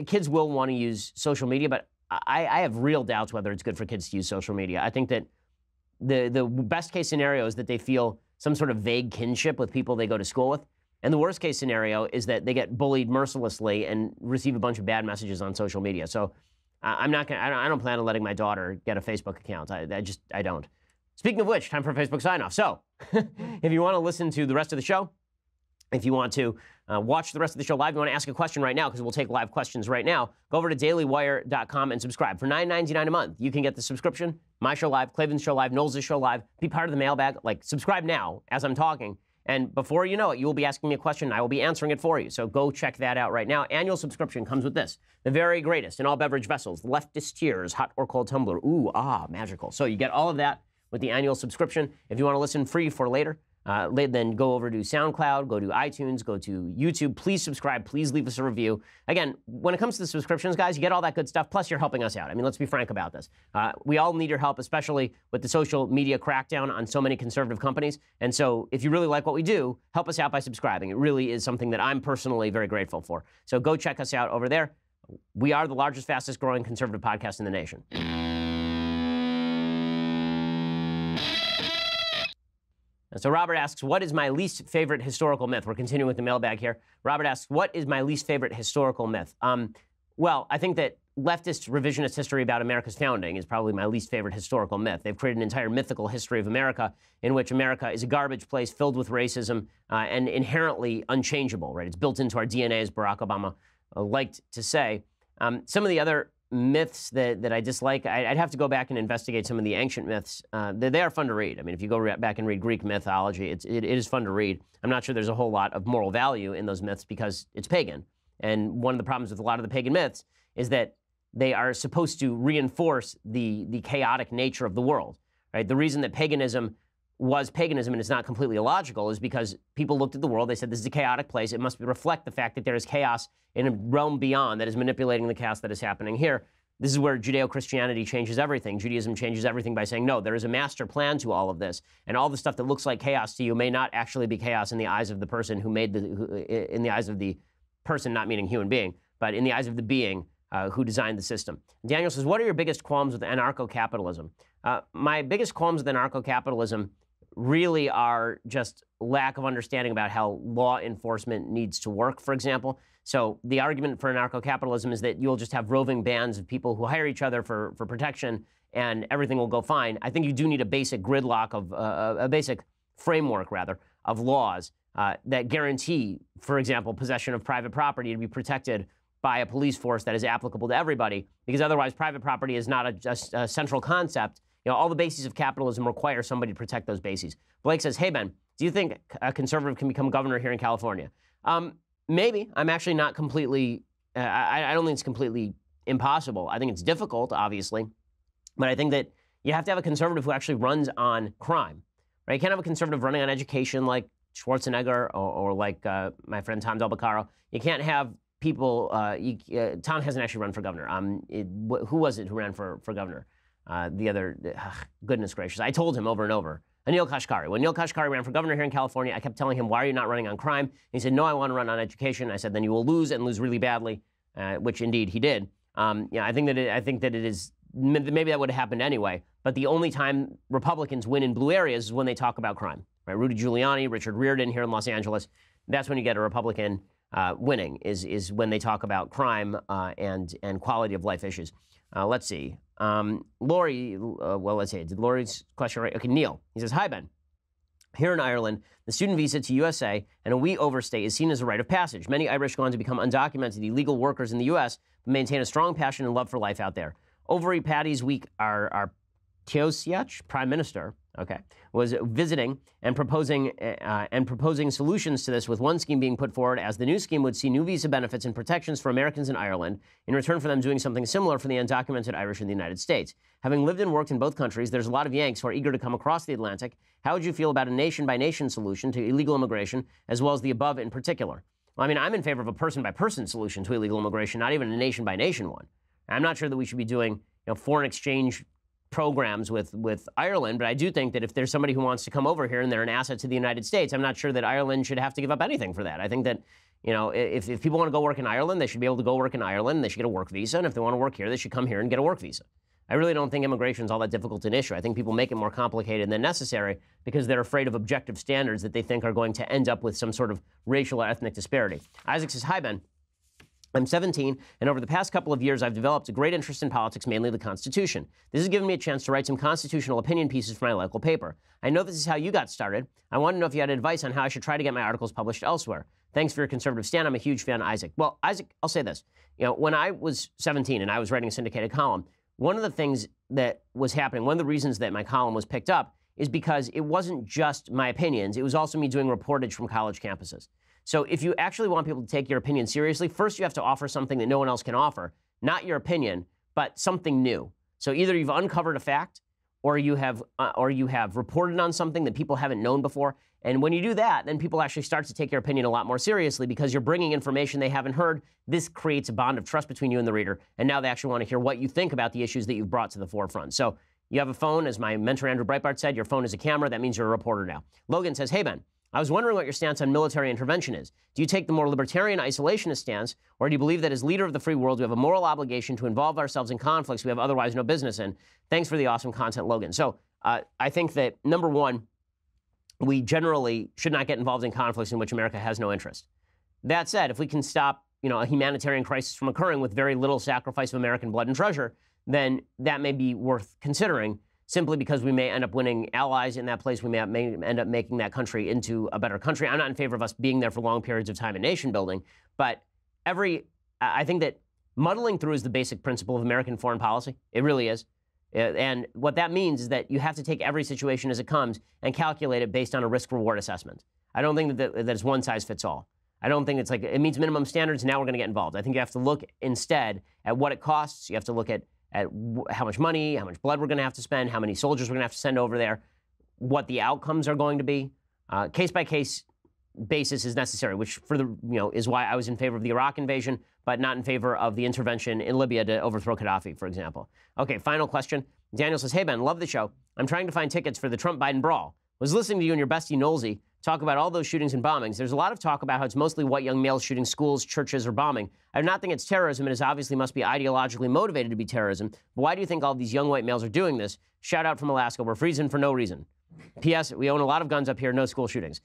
Kids will want to use social media, but I have real doubts whether it's good for kids to use social media. I think that the best case scenario is that they feel some sort of vague kinship with people they go to school with. And the worst case scenario is that they get bullied mercilessly and receive a bunch of bad messages on social media. So I don't plan on letting my daughter get a Facebook account. I don't. Speaking of which, time for a Facebook sign-off. So if you want to listen to the rest of the show, if you want to watch the rest of the show live, you want to ask a question right now, because we'll take live questions right now, go over to dailywire.com and subscribe. For $9.99 a month, you can get the subscription, my show live, Clavin's show live, Knowles' show live, be part of the mailbag. Like, subscribe now as I'm talking. And before you know it, you will be asking me a question, and I will be answering it for you. So go check that out right now. Annual subscription comes with this: the very greatest in all beverage vessels, leftist tears, hot or cold tumbler. Ooh, magical. So you get all of that with the annual subscription. If you want to listen free for later, then go over to SoundCloud, go to iTunes, go to YouTube. Please subscribe. Please leave us a review. Again, when it comes to the subscriptions, guys, you get all that good stuff. Plus, you're helping us out. I mean, let's be frank about this. We all need your help, especially with the social media crackdown on so many conservative companies. And so if you really like what we do, help us out by subscribing. It really is something that I'm personally very grateful for. So go check us out over there. We are the largest, fastest growing conservative podcast in the nation. And so Robert asks, what is my least favorite historical myth? We're continuing with the mailbag here. Robert asks, what is my least favorite historical myth? Well, I think that leftist revisionist history about America's founding is probably my least favorite historical myth. They've created an entire mythical history of America in which America is a garbage place filled with racism and inherently unchangeable, right? It's built into our DNA, as Barack Obama liked to say. Some of the other myths that I dislike, I'd have to go back and investigate some of the ancient myths. They are fun to read. I mean, if you go back and read Greek mythology, it is fun to read. I'm not sure there's a whole lot of moral value in those myths because it's pagan. And one of the problems with a lot of the pagan myths is that they are supposed to reinforce the chaotic nature of the world, right? The reason that paganism was paganism and it's not completely illogical is because people looked at the world, they said this is a chaotic place, it must reflect the fact that there is chaos in a realm beyond that is manipulating the chaos that is happening here. This is where Judeo-Christianity changes everything. Judaism changes everything by saying, no, there is a master plan to all of this, and all the stuff that looks like chaos to you may not actually be chaos in the eyes of the person who made in the eyes of the person, not meaning human being, but in the eyes of the being who designed the system. Daniel says, what are your biggest qualms with anarcho-capitalism? My biggest qualms with anarcho-capitalism really are just lack of understanding about how law enforcement needs to work, for example. So the argument for anarcho-capitalism is that you'll just have roving bands of people who hire each other for protection and everything will go fine. I think you do need a basic gridlock of, a basic framework, rather, of laws that guarantee, for example, possession of private property to be protected by a police force that is applicable to everybody, because otherwise private property is not a central concept. You know, all the bases of capitalism require somebody to protect those bases. Blake says, hey, Ben, do you think a conservative can become governor here in California? Maybe. I'm actually not completely, I don't think it's completely impossible. I think it's difficult, obviously. But I think that you have to have a conservative who actually runs on crime, right? You can't have a conservative running on education like Schwarzenegger or like my friend Tom Del Beccaro. You can't have people, Tom hasn't actually run for governor. Who was it who ran for governor? The other, goodness gracious, I told him over and over, Anil Kashkari. When Anil Kashkari ran for governor here in California, I kept telling him, why are you not running on crime? And he said, no, I want to run on education. I said, then you will lose and lose really badly, which indeed he did. I think that it is, maybe that would have happened anyway, but the only time Republicans win in blue areas is when they talk about crime, right? Rudy Giuliani, Richard Riordan here in Los Angeles, that's when you get a Republican winning, is when they talk about crime and quality of life issues. Let's see. Lori, let's see. Did Lori's question right? Okay, Neil. He says, hi, Ben. Here in Ireland, the student visa to USA and a wee overstay is seen as a rite of passage. Many Irish go on to become undocumented illegal workers in the U.S., but maintain a strong passion and love for life out there. Over Paddy's week, our Taoiseach, Prime Minister, was visiting and proposing solutions to this, with one scheme being put forward as the new scheme would see new visa benefits and protections for Americans in Ireland in return for them doing something similar for the undocumented Irish in the United States. Having lived and worked in both countries, there's a lot of Yanks who are eager to come across the Atlantic. How would you feel about a nation-by-nation solution to illegal immigration, as well as the above in particular? Well, I mean, I'm in favor of a person-by-person solution to illegal immigration, not even a nation-by-nation one. I'm not sure that we should be doing foreign exchange programs with Ireland, but I do think that if there's somebody who wants to come over here and they're an asset to the United States, I'm not sure that Ireland should have to give up anything for that. I think that, if people want to go work in Ireland, they should be able to go work in Ireland, and they should get a work visa, and if they want to work here, they should come here and get a work visa. I really don't think immigration is all that difficult an issue. I think people make it more complicated than necessary because they're afraid of objective standards that they think are going to end up with some sort of racial or ethnic disparity. Isaac says, hi, Ben. I'm 17, and over the past couple of years, I've developed a great interest in politics, mainly the Constitution. This has given me a chance to write some constitutional opinion pieces for my local paper. I know this is how you got started. I want to know if you had advice on how I should try to get my articles published elsewhere. Thanks for your conservative stand. I'm a huge fan, Isaac. Well, Isaac, I'll say this. When I was 17 and I was writing a syndicated column, one of the things that was happening, one of the reasons that my column was picked up is because it wasn't just my opinions. It was also me doing reportage from college campuses. So if you actually want people to take your opinion seriously, first you have to offer something that no one else can offer. Not your opinion, but something new. So either you've uncovered a fact, or you have reported on something that people haven't known before. And when you do that, then people actually start to take your opinion a lot more seriously because you're bringing information they haven't heard. This creates a bond of trust between you and the reader, and now they actually want to hear what you think about the issues that you've brought to the forefront. So you have a phone, as my mentor Andrew Breitbart said, your phone is a camera. That means you're a reporter now. Logan says, hey, Ben, I was wondering what your stance on military intervention is. Do you take the more libertarian isolationist stance, or do you believe that as leader of the free world, we have a moral obligation to involve ourselves in conflicts we have otherwise no business in? Thanks for the awesome content, Logan. So I think that, number one, we generally should not get involved in conflicts in which America has no interest. That said, if we can stop, a humanitarian crisis from occurring with very little sacrifice of American blood and treasure, then that may be worth considering, simply because we may end up winning allies in that place. We may end up making that country into a better country. I'm not in favor of us being there for long periods of time in nation building, but I think that muddling through is the basic principle of American foreign policy. It really is. And what that means is that you have to take every situation as it comes and calculate it based on a risk-reward assessment. I don't think that it's one size fits all. I don't think it's like it meets minimum standards, now we're going to get involved. I think you have to look instead at what it costs. You have to look at how much money, how much blood we're going to have to spend, how many soldiers we're going to have to send over there, what the outcomes are going to be. Case-by-case basis is necessary, which is why I was in favor of the Iraq invasion, but not in favor of the intervention in Libya to overthrow Gaddafi, for example. Okay, final question. Daniel says, hey, Ben, love the show. I'm trying to find tickets for the Trump-Biden brawl. Was listening to you and your bestie Knowlesy talk about all those shootings and bombings. There's a lot of talk about how it's mostly white young males shooting schools, churches, or bombing. I do not think it's terrorism. It obviously must be ideologically motivated to be terrorism. But why do you think all these young white males are doing this? Shout out from Alaska. We're freezing for no reason. P.S. We own a lot of guns up here, no school shootings.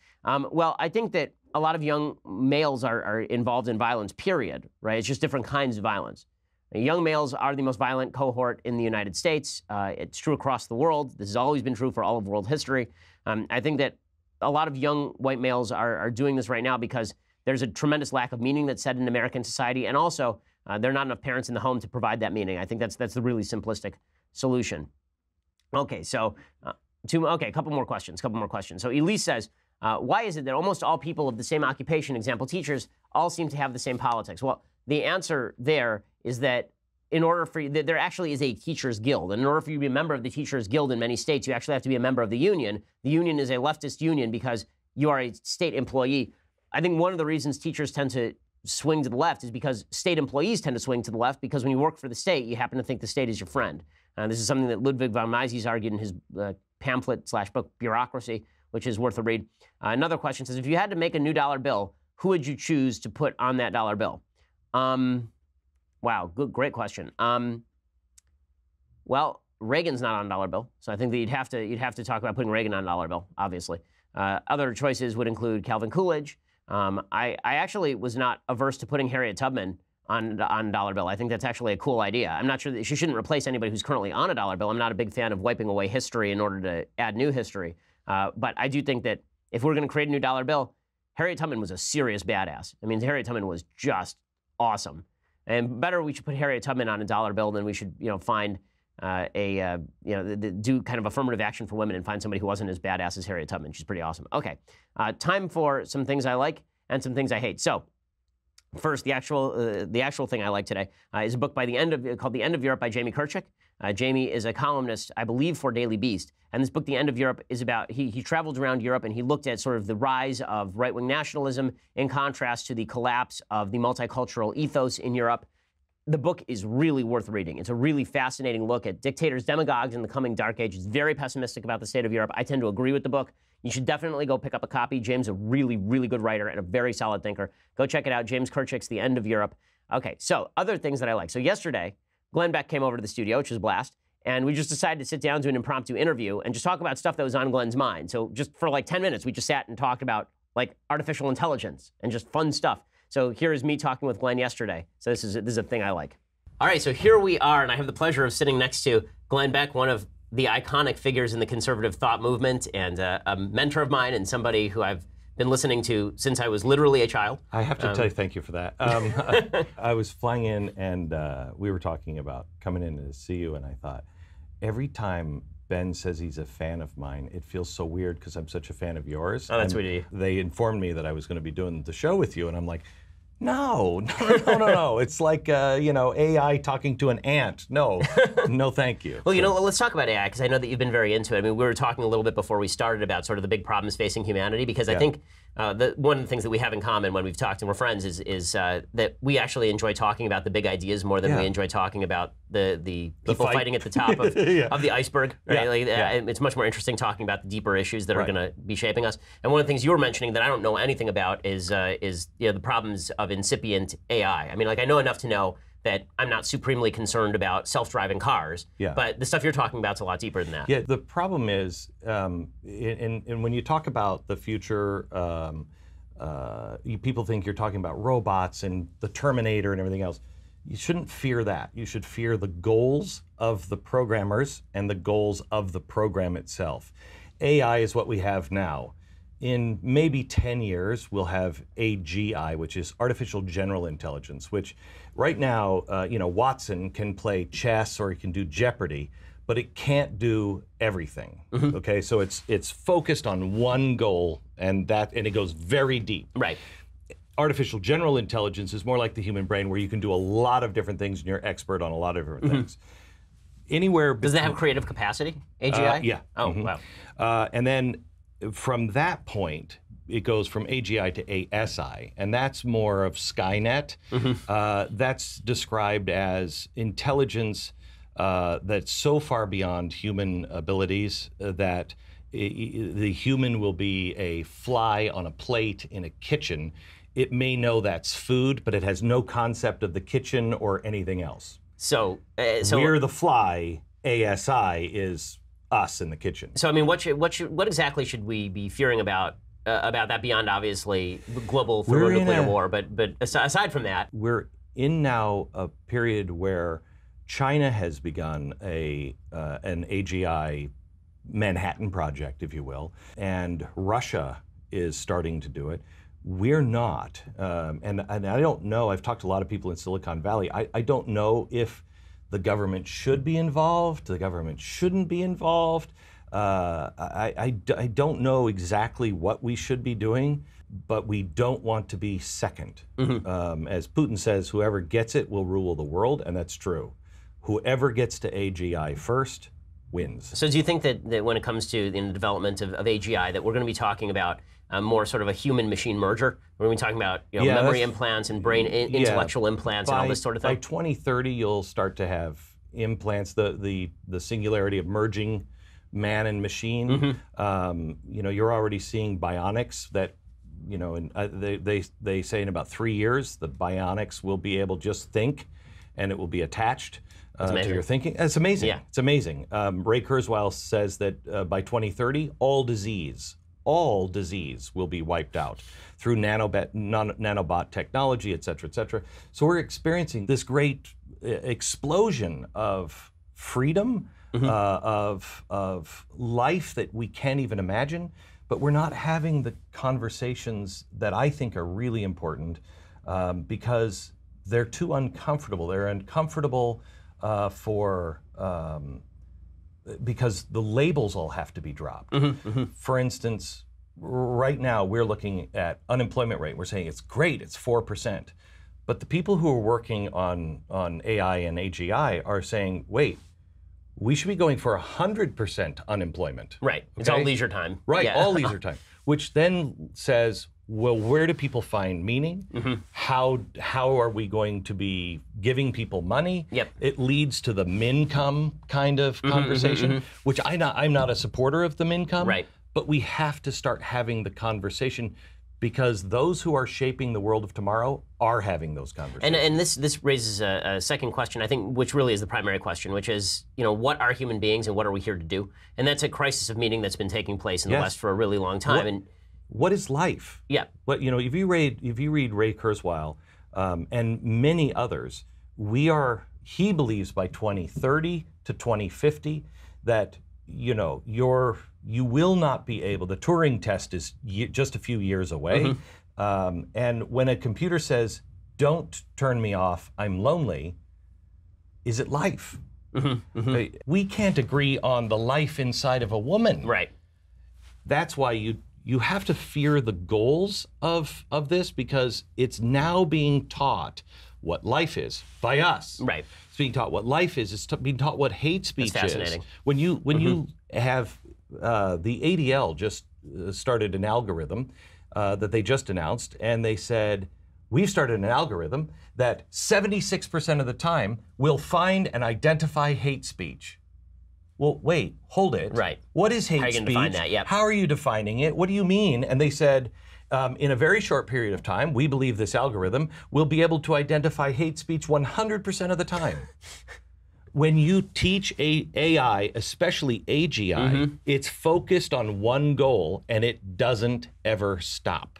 Well, I think that a lot of young males are involved in violence, period, right? It's just different kinds of violence. Young males are the most violent cohort in the United States. It's true across the world. This has always been true for all of world history. I think that a lot of young white males are doing this right now because there's a tremendous lack of meaning that's set in American society, and also there are not enough parents in the home to provide that meaning. I think that's the really simplistic solution. Okay, so a couple more questions. So Elise says, why is it that almost all people of the same occupation, example teachers, all seem to have the same politics? Well, the answer there is that there actually is a teachers guild. And in order for you to be a member of the teachers guild in many states, you actually have to be a member of the union. The union is a leftist union because you are a state employee. I think one of the reasons teachers tend to swing to the left is because state employees tend to swing to the left, because when you work for the state, you happen to think the state is your friend. This is something that Ludwig von Mises argued in his pamphlet/book Bureaucracy, which is worth a read. Another question says, if you had to make a new dollar bill, who would you choose to put on that dollar bill? Wow, great question. Well, Reagan's not on a dollar bill, so I think that you'd have to talk about putting Reagan on a dollar bill, obviously. Other choices would include Calvin Coolidge. I actually was not averse to putting Harriet Tubman on a dollar bill. I think that's actually a cool idea. I'm not sure that she shouldn't replace anybody who's currently on a dollar bill. I'm not a big fan of wiping away history in order to add new history. But I do think that if we're going to create a new dollar bill, Harriet Tubman was a serious badass. I mean, Harriet Tubman was just awesome. And better, we should put Harriet Tubman on a dollar bill than we should, find do kind of affirmative action for women and find somebody who wasn't as badass as Harriet Tubman. She's pretty awesome. Okay, time for some things I like and some things I hate. So, first, the actual thing I like today is a book called The End of Europe by Jamie Kirchick. Jamie is a columnist, I believe, for Daily Beast. And this book, The End of Europe, is about, he traveled around Europe and he looked at sort of the rise of right-wing nationalism in contrast to the collapse of the multicultural ethos in Europe. The book is really worth reading. It's a really fascinating look at dictators, demagogues in the coming dark age. It's very pessimistic about the state of Europe. I tend to agree with the book. You should definitely go pick up a copy. James is a really, really good writer and a very solid thinker. Go check it out. James Kirchick's The End of Europe. Okay, so other things that I like. So yesterday, Glenn Beck came over to the studio, which was a blast, and we just decided to sit down to an impromptu interview and just talk about stuff that was on Glenn's mind. So just for like 10 minutes, we just sat and talked about like artificial intelligence and just fun stuff. So here is me talking with Glenn yesterday. So this is a thing I like. All right, so here we are, and I have the pleasure of sitting next to Glenn Beck, one of the iconic figures in the conservative thought movement, and a mentor of mine, and somebody who I've been listening to since I was literally a child. I have to tell you, thank you for that. I was flying in, and we were talking about coming in to see you, and I thought, every time Ben says he's a fan of mine, it feels so weird because I'm such a fan of yours. Oh, that's sweet of you. They informed me that I was going to be doing the show with you, and I'm like, No. It's like, AI talking to an ant. No, no thank you. Well, let's talk about AI, because I know that you've been very into it. I mean, we were talking a little bit before we started about sort of the big problems facing humanity, because I think one of the things that we have in common when we've talked and we're friends is that we actually enjoy talking about the big ideas more than we enjoy talking about the people fighting at the top of the iceberg. Right? It's much more interesting talking about the deeper issues that are going to be shaping us. And one of the things you were mentioning that I don't know anything about is the problems of incipient AI. I mean, like, I know enough to know that I'm not supremely concerned about self-driving cars, but the stuff you're talking about is a lot deeper than that. Yeah, the problem is, and when you talk about the future, people think you're talking about robots and the Terminator and everything else. You shouldn't fear that. You should fear the goals of the programmers and the goals of the program itself. AI is what we have now. In maybe 10 years, we'll have AGI, which is artificial general intelligence, which right now, Watson can play chess or he can do Jeopardy, but it can't do everything. Okay, so it's focused on one goal, and it goes very deep. Right. Artificial general intelligence is more like the human brain, where you can do a lot of different things and you're expert on a lot of different things. Does that have creative capacity, AGI? Yeah. Oh, wow. And then from that point, it goes from AGI to ASI, and that's more of Skynet. That's described as intelligence that's so far beyond human abilities that the human will be a fly on a plate in a kitchen. It may know that's food, but it has no concept of the kitchen or anything else. So we're the fly. ASI is us in the kitchen. So I mean, what exactly should we be fearing about that beyond obviously global thermonuclear war? But aside from that, we're in now a period where China has begun an AGI Manhattan Project, if you will, and Russia is starting to do it. We're not, and I don't know. I've talked to a lot of people in Silicon Valley. I don't know if the government should be involved, the government shouldn't be involved. I don't know exactly what we should be doing, but we don't want to be second. As Putin says, whoever gets it will rule the world, and that's true. Whoever gets to AGI first wins. So do you think that when it comes to the development of AGI, that we're going to be talking about more sort of a human-machine merger? We're going to be talking about memory implants and brain intellectual implants and all this sort of thing? By 2030, you'll start to have implants, the singularity of merging man and machine. You're already seeing bionics that, they say in about 3 years, the bionics will be able to just think, and it will be attached to your thinking. It's amazing. Yeah. It's amazing. Ray Kurzweil says that by 2030, all disease will be wiped out through nanobot technology, et cetera, et cetera. So we're experiencing this great explosion of freedom, of life that we can't even imagine, but we're not having the conversations that I think are really important because they're too uncomfortable. They're uncomfortable because the labels all have to be dropped. For instance, right now we're looking at unemployment rate. We're saying it's great, it's 4%. But the people who are working on AI and AGI are saying, wait, we should be going for 100% unemployment. Right, it's all leisure time. Right, all leisure time. Which then says, well, where do people find meaning? How are we going to be giving people money? It leads to the mincome kind of conversation, which I'm not a supporter of the mincome. Right. But we have to start having the conversation because those who are shaping the world of tomorrow are having those conversations. And this raises a second question, I think, which really is the primary question, which is, what are human beings and what are we here to do? And that's a crisis of meaning that's been taking place in the West for a really long time. What is life? Yeah. What if you read Ray Kurzweil and many others, he believes by 2030 to 2050 that you will not be able. The Turing test is just a few years away, and when a computer says, "Don't turn me off, I'm lonely," is it life? We can't agree on the life inside of a woman. Right. That's why you have to fear the goals of this, because it's now being taught what life is by us. Right. It's being taught what life is. It's being taught what hate speech That's fascinating. is. When you have the ADL just started an algorithm that they just announced, and they said, we've started an algorithm that 76% of the time will find and identify hate speech. Well, wait, hold it. Right. What is hate How are you speech? gonna define that? Yep. How are you defining it? What do you mean? And they said, in a very short period of time, we believe this algorithm will be able to identify hate speech 100% of the time. When you teach AI, especially AGI, it's focused on one goal, and it doesn't ever stop.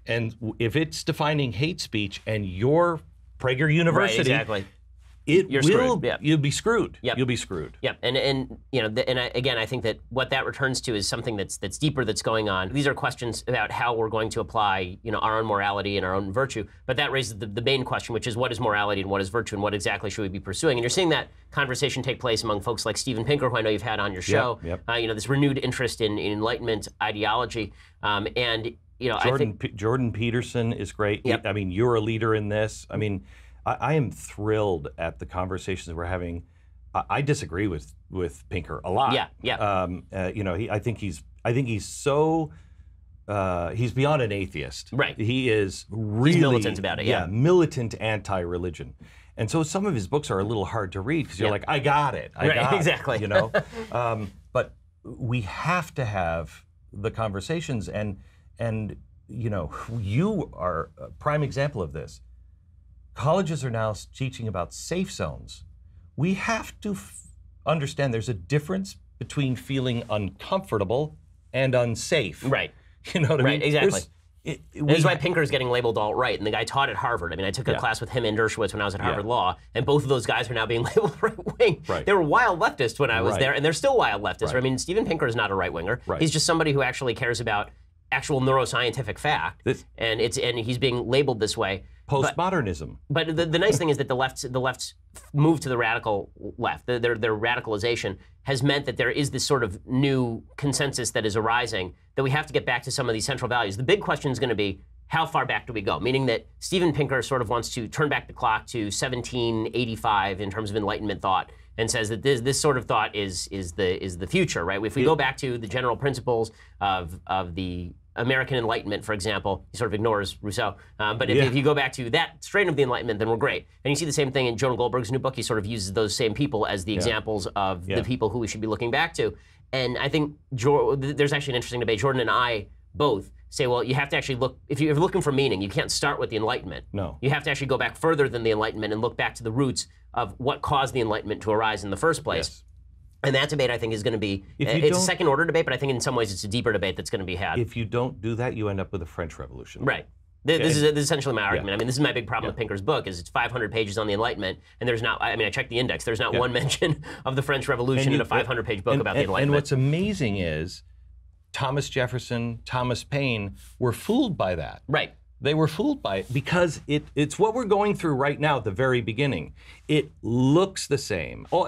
And if it's defining hate speech and your Prager University, Right, exactly. You'll be screwed. Yep. You'll be screwed. Yep, and you know, again, I think that what that returns to is something that's deeper, that's going on. These are questions about how we're going to apply, you know, our own morality and our own virtue. But that raises the main question, which is what is morality and what is virtue, and what exactly should we be pursuing? And you're seeing that conversation take place among folks like Steven Pinker, who I know you've had on your show. Yep. You know, this renewed interest in Enlightenment ideology, and you know, Jordan Peterson is great. Yep. I mean, you're a leader in this. I mean, I am thrilled at the conversations we're having. I disagree with Pinker a lot. Yeah. You know, I think he's so he's beyond an atheist. Right. He is really he's militant about it. Yeah. Militant anti-religion. And so some of his books are a little hard to read because you're like, I got it. I got exactly. it, you know. But we have to have the conversations, and you know, you are a prime example of this. Colleges are now teaching about safe zones. We have to understand there's a difference between feeling uncomfortable and unsafe. Right. You know what I mean? Right, exactly. This is why Pinker's getting labeled alt-right, and the guy taught at Harvard. I mean, I took a class with him and Dershowitz when I was at Harvard Law, and both of those guys are now being labeled right-wing. Right. They were wild leftists when I was there, and they're still wild leftists. Right. I mean, Steven Pinker is not a right-winger. Right. He's just somebody who actually cares about actual neuroscientific fact, and he's being labeled this way. Postmodernism. But the nice thing is that the left's move to the radical left, their radicalization, has meant that there is this sort of new consensus that is arising, that we have to get back to some of these central values. The big question is going to be, how far back do we go? Meaning that Steven Pinker sort of wants to turn back the clock to 1785 in terms of Enlightenment thought, and says that this sort of thought is the future, right? If we go back to the general principles of the American Enlightenment, for example, he sort of ignores Rousseau. But if you go back to that strain of the Enlightenment, then we're great. And you see the same thing in Jonah Goldberg's new book. He sort of uses those same people as the examples of the people who we should be looking back to. And I think there's actually an interesting debate. Jordan and I both say, well, you have to actually look, if you're looking for meaning, you can't start with the Enlightenment. No. You have to actually go back further than the Enlightenment and look back to the roots of what caused the Enlightenment to arise in the first place. Yes. And that debate, I think, is going to be, it's a second-order debate, but I think in some ways it's a deeper debate that's going to be had. If you don't do that, you end up with a French Revolution. Right. This is essentially my argument. I mean, this is my big problem with Pinker's book, is it's 500 pages on the Enlightenment, and there's not, I mean, I checked the index, there's not one mention of the French Revolution in a 500-page book about the Enlightenment. And what's amazing is Thomas Jefferson, Thomas Paine were fooled by that. Right. They were fooled by it because it's what we're going through right now at the very beginning. It looks the same. Oh,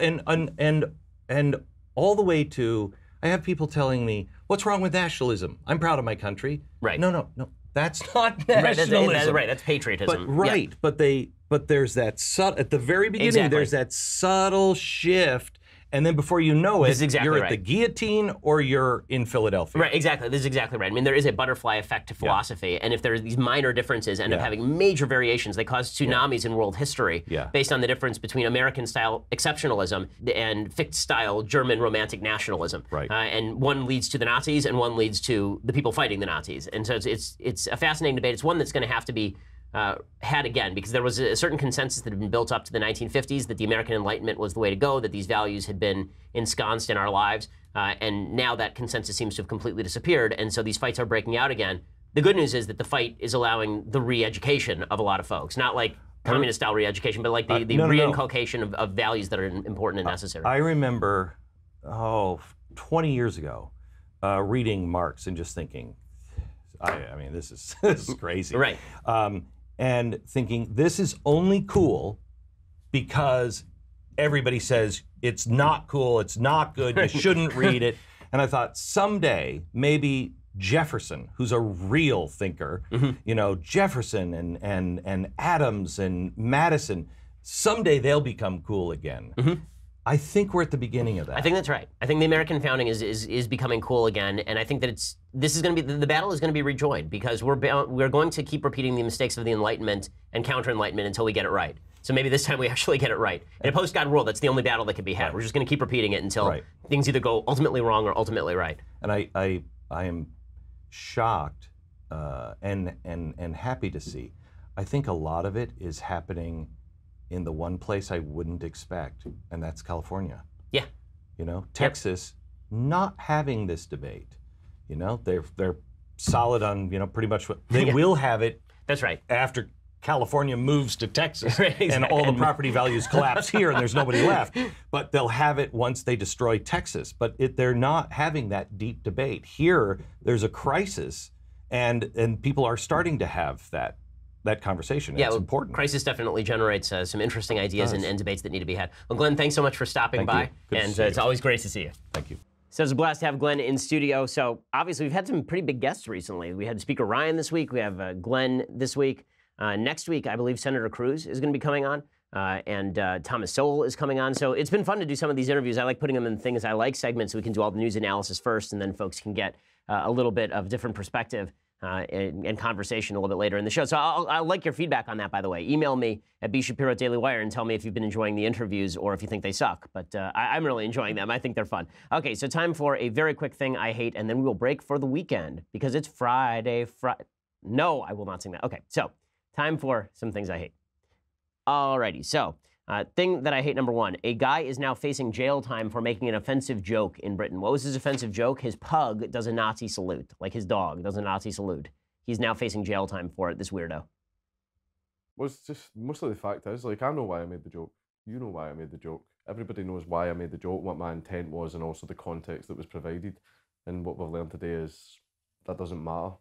and all the way to, I have people telling me, what's wrong with nationalism? I'm proud of my country. Right. No. That's not nationalism. Right, that's patriotism. But but there's that at the very beginning, there's that subtle shift. And then before you know it, you're at the guillotine or you're in Philadelphia. Right, exactly. This is exactly right. I mean, there is a butterfly effect to philosophy. And if there are these minor differences end up having major variations, they cause tsunamis in world history based on the difference between American-style exceptionalism and Fichte-style German romantic nationalism. Right. And one leads to the Nazis and one leads to the people fighting the Nazis. And so it's a fascinating debate. It's one that's going to have to be had again, because there was a certain consensus that had been built up to the 1950s that the American Enlightenment was the way to go, that these values had been ensconced in our lives, and now that consensus seems to have completely disappeared, and so these fights are breaking out again. The good news is that the fight is allowing the re-education of a lot of folks, not like communist-style re-education, but like the re-inculcation of values that are important and necessary. I remember, 20 years ago, reading Marx and just thinking, I mean, this is crazy. Right. And thinking this is only cool because everybody says it's not cool, it's not good, you shouldn't read it. And I thought someday maybe Jefferson, who's a real thinker, you know, Jefferson and Adams and Madison, someday they'll become cool again. I think we're at the beginning of that. I think that's right. I think the American founding is becoming cool again, and I think that this is going to be the battle is going to be rejoined because we're going to keep repeating the mistakes of the Enlightenment and counter-Enlightenment until we get it right. So maybe this time we actually get it right. In a post-God world, that's the only battle that can be had. Right. We're just going to keep repeating it until things either go ultimately wrong or ultimately right. And I am shocked and happy to see. I think a lot of it is happening in the one place I wouldn't expect, and that's California. Yeah. You know, Texas not having this debate. You know, they're solid on, you know, pretty much what they will have it. That's right. After California moves to Texas and all the property values collapse here and there's nobody left. But they'll have it once they destroy Texas. But they're not having that deep debate. Here, there's a crisis, and people are starting to have that conversation. Yeah, it's important. Crisis definitely generates some interesting ideas and debates that need to be had. Well, Glenn, thanks so much for stopping by. And it's always great to see you. Thank you. So it's a blast to have Glenn in studio. So obviously we've had some pretty big guests recently. We had Speaker Ryan this week. We have Glenn this week. Next week, I believe Senator Cruz is going to be coming on. And Thomas Sowell is coming on. So it's been fun to do some of these interviews. I like putting them in things I like segments so we can do all the news analysis first, and then folks can get a little bit of different perspective and conversation a little bit later in the show. So I'll like your feedback on that, by the way. Email me at bshapiro@dailywire and tell me if you've been enjoying the interviews or if you think they suck. But I'm really enjoying them. I think they're fun. Okay, so time for a very quick thing I hate, and then we will break for the weekend because it's Friday. No, I will not sing that. Okay, so time for some things I hate. Alrighty, so thing that I hate, number one, a guy is now facing jail time for making an offensive joke in Britain. What was his offensive joke? His pug does a Nazi salute, like his dog does a Nazi salute. He's now facing jail time for it, this weirdo. Well, it's just, mostly the fact is, like, I know why I made the joke. You know why I made the joke. Everybody knows why I made the joke, what my intent was, and also the context that was provided. And what we've learned today is that doesn't matter.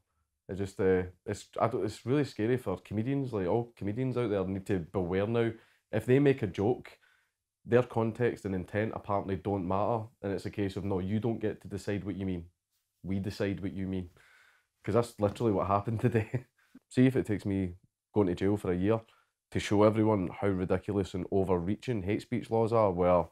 It just, it's really scary for comedians. Like, all comedians out there need to beware now. If they make a joke, their context and intent apparently don't matter. And it's a case of, no, you don't get to decide what you mean. We decide what you mean. Because that's literally what happened today. See if it takes me going to jail for a year to show everyone how ridiculous and overreaching hate speech laws are, where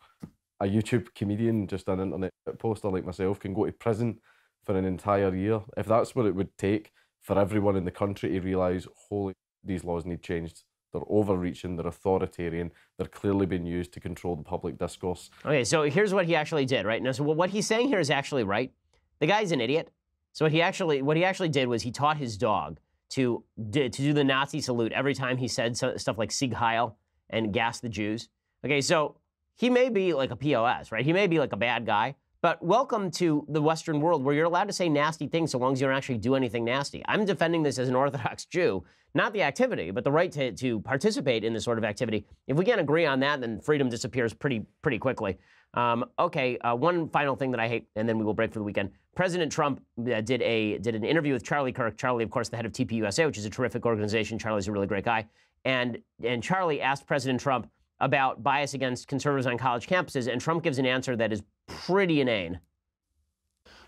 a YouTube comedian, just an internet poster like myself, can go to prison for an entire year. If that's what it would take for everyone in the country to realise, holy, these laws need changed. They're overreaching, they're authoritarian, they're clearly being used to control the public discourse. Okay, so here's what he actually did, right? Now, so what he's saying here is actually right. The guy's an idiot. So what he actually did was he taught his dog to do the Nazi salute every time he said stuff like Sieg Heil and gas the Jews. Okay, so he may be like a POS, right? He may be like a bad guy, but welcome to the Western world where you're allowed to say nasty things so long as you don't actually do anything nasty. I'm defending this as an Orthodox Jew, not the activity, but the right to participate in this sort of activity. If we can't agree on that, then freedom disappears pretty quickly. One final thing that I hate, and then we will break for the weekend. President Trump did an interview with Charlie Kirk. Charlie, of course, the head of TPUSA, which is a terrific organization. Charlie's a really great guy. And Charlie asked President Trump about bias against conservatives on college campuses, and Trump gives an answer that is pretty inane.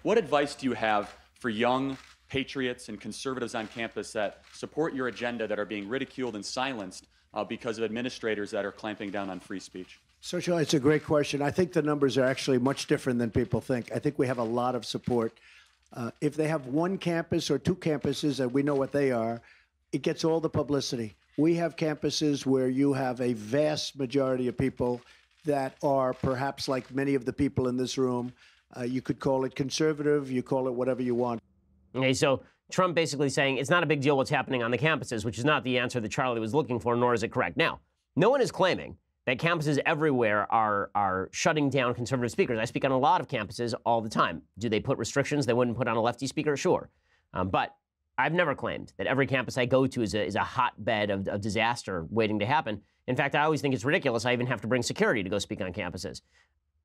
What advice do you have for young patriots and conservatives on campus that support your agenda that are being ridiculed and silenced because of administrators that are clamping down on free speech? So, Charlie, it's a great question. I think the numbers are actually much different than people think. I think we have a lot of support. If they have one campus or two campuses, and we know what they are, it gets all the publicity. We have campuses where you have a vast majority of people that are perhaps like many of the people in this room. You could call it conservative, you call it whatever you want. Okay, so Trump basically saying it's not a big deal what's happening on the campuses, which is not the answer that Charlie was looking for, nor is it correct. Now, no one is claiming that campuses everywhere are shutting down conservative speakers. I speak on a lot of campuses all the time. Do they put restrictions they wouldn't put on a lefty speaker? Sure. But I've never claimed that every campus I go to is a hotbed of disaster waiting to happen. In fact, I always think it's ridiculous I even have to bring security to go speak on campuses.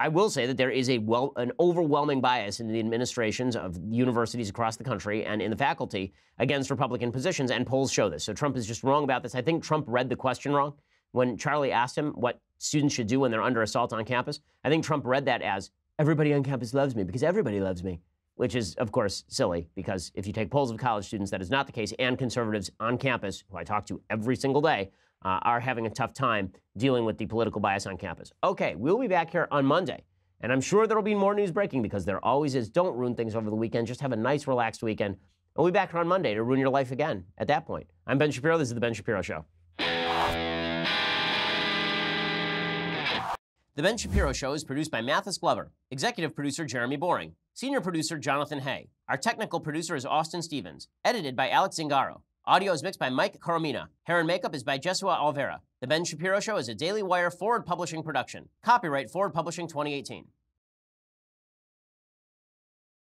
I will say that there is an overwhelming bias in the administrations of universities across the country and in the faculty against Republican positions, and polls show this. So Trump is just wrong about this. I think Trump read the question wrong. When Charlie asked him what students should do when they're under assault on campus, I think Trump read that as, everybody on campus loves me because everybody loves me. which is, of course, silly, because if you take polls of college students, that is not the case, and conservatives on campus, who I talk to every single day, are having a tough time dealing with the political bias on campus. Okay, we'll be back here on Monday, and I'm sure there will be more news breaking, because there always is. Don't ruin things over the weekend. Just have a nice, relaxed weekend. We'll be back here on Monday to ruin your life again at that point. I'm Ben Shapiro. This is The Ben Shapiro Show. The Ben Shapiro Show is produced by Mathis Glover, executive producer Jeremy Boring, senior producer Jonathan Hay. Our technical producer is Austin Stevens, edited by Alex Zingaro. Audio is mixed by Mike Coromina. Hair and makeup is by Jesua Alvera. The Ben Shapiro Show is a Daily Wire Forward Publishing production. Copyright Forward Publishing 2018.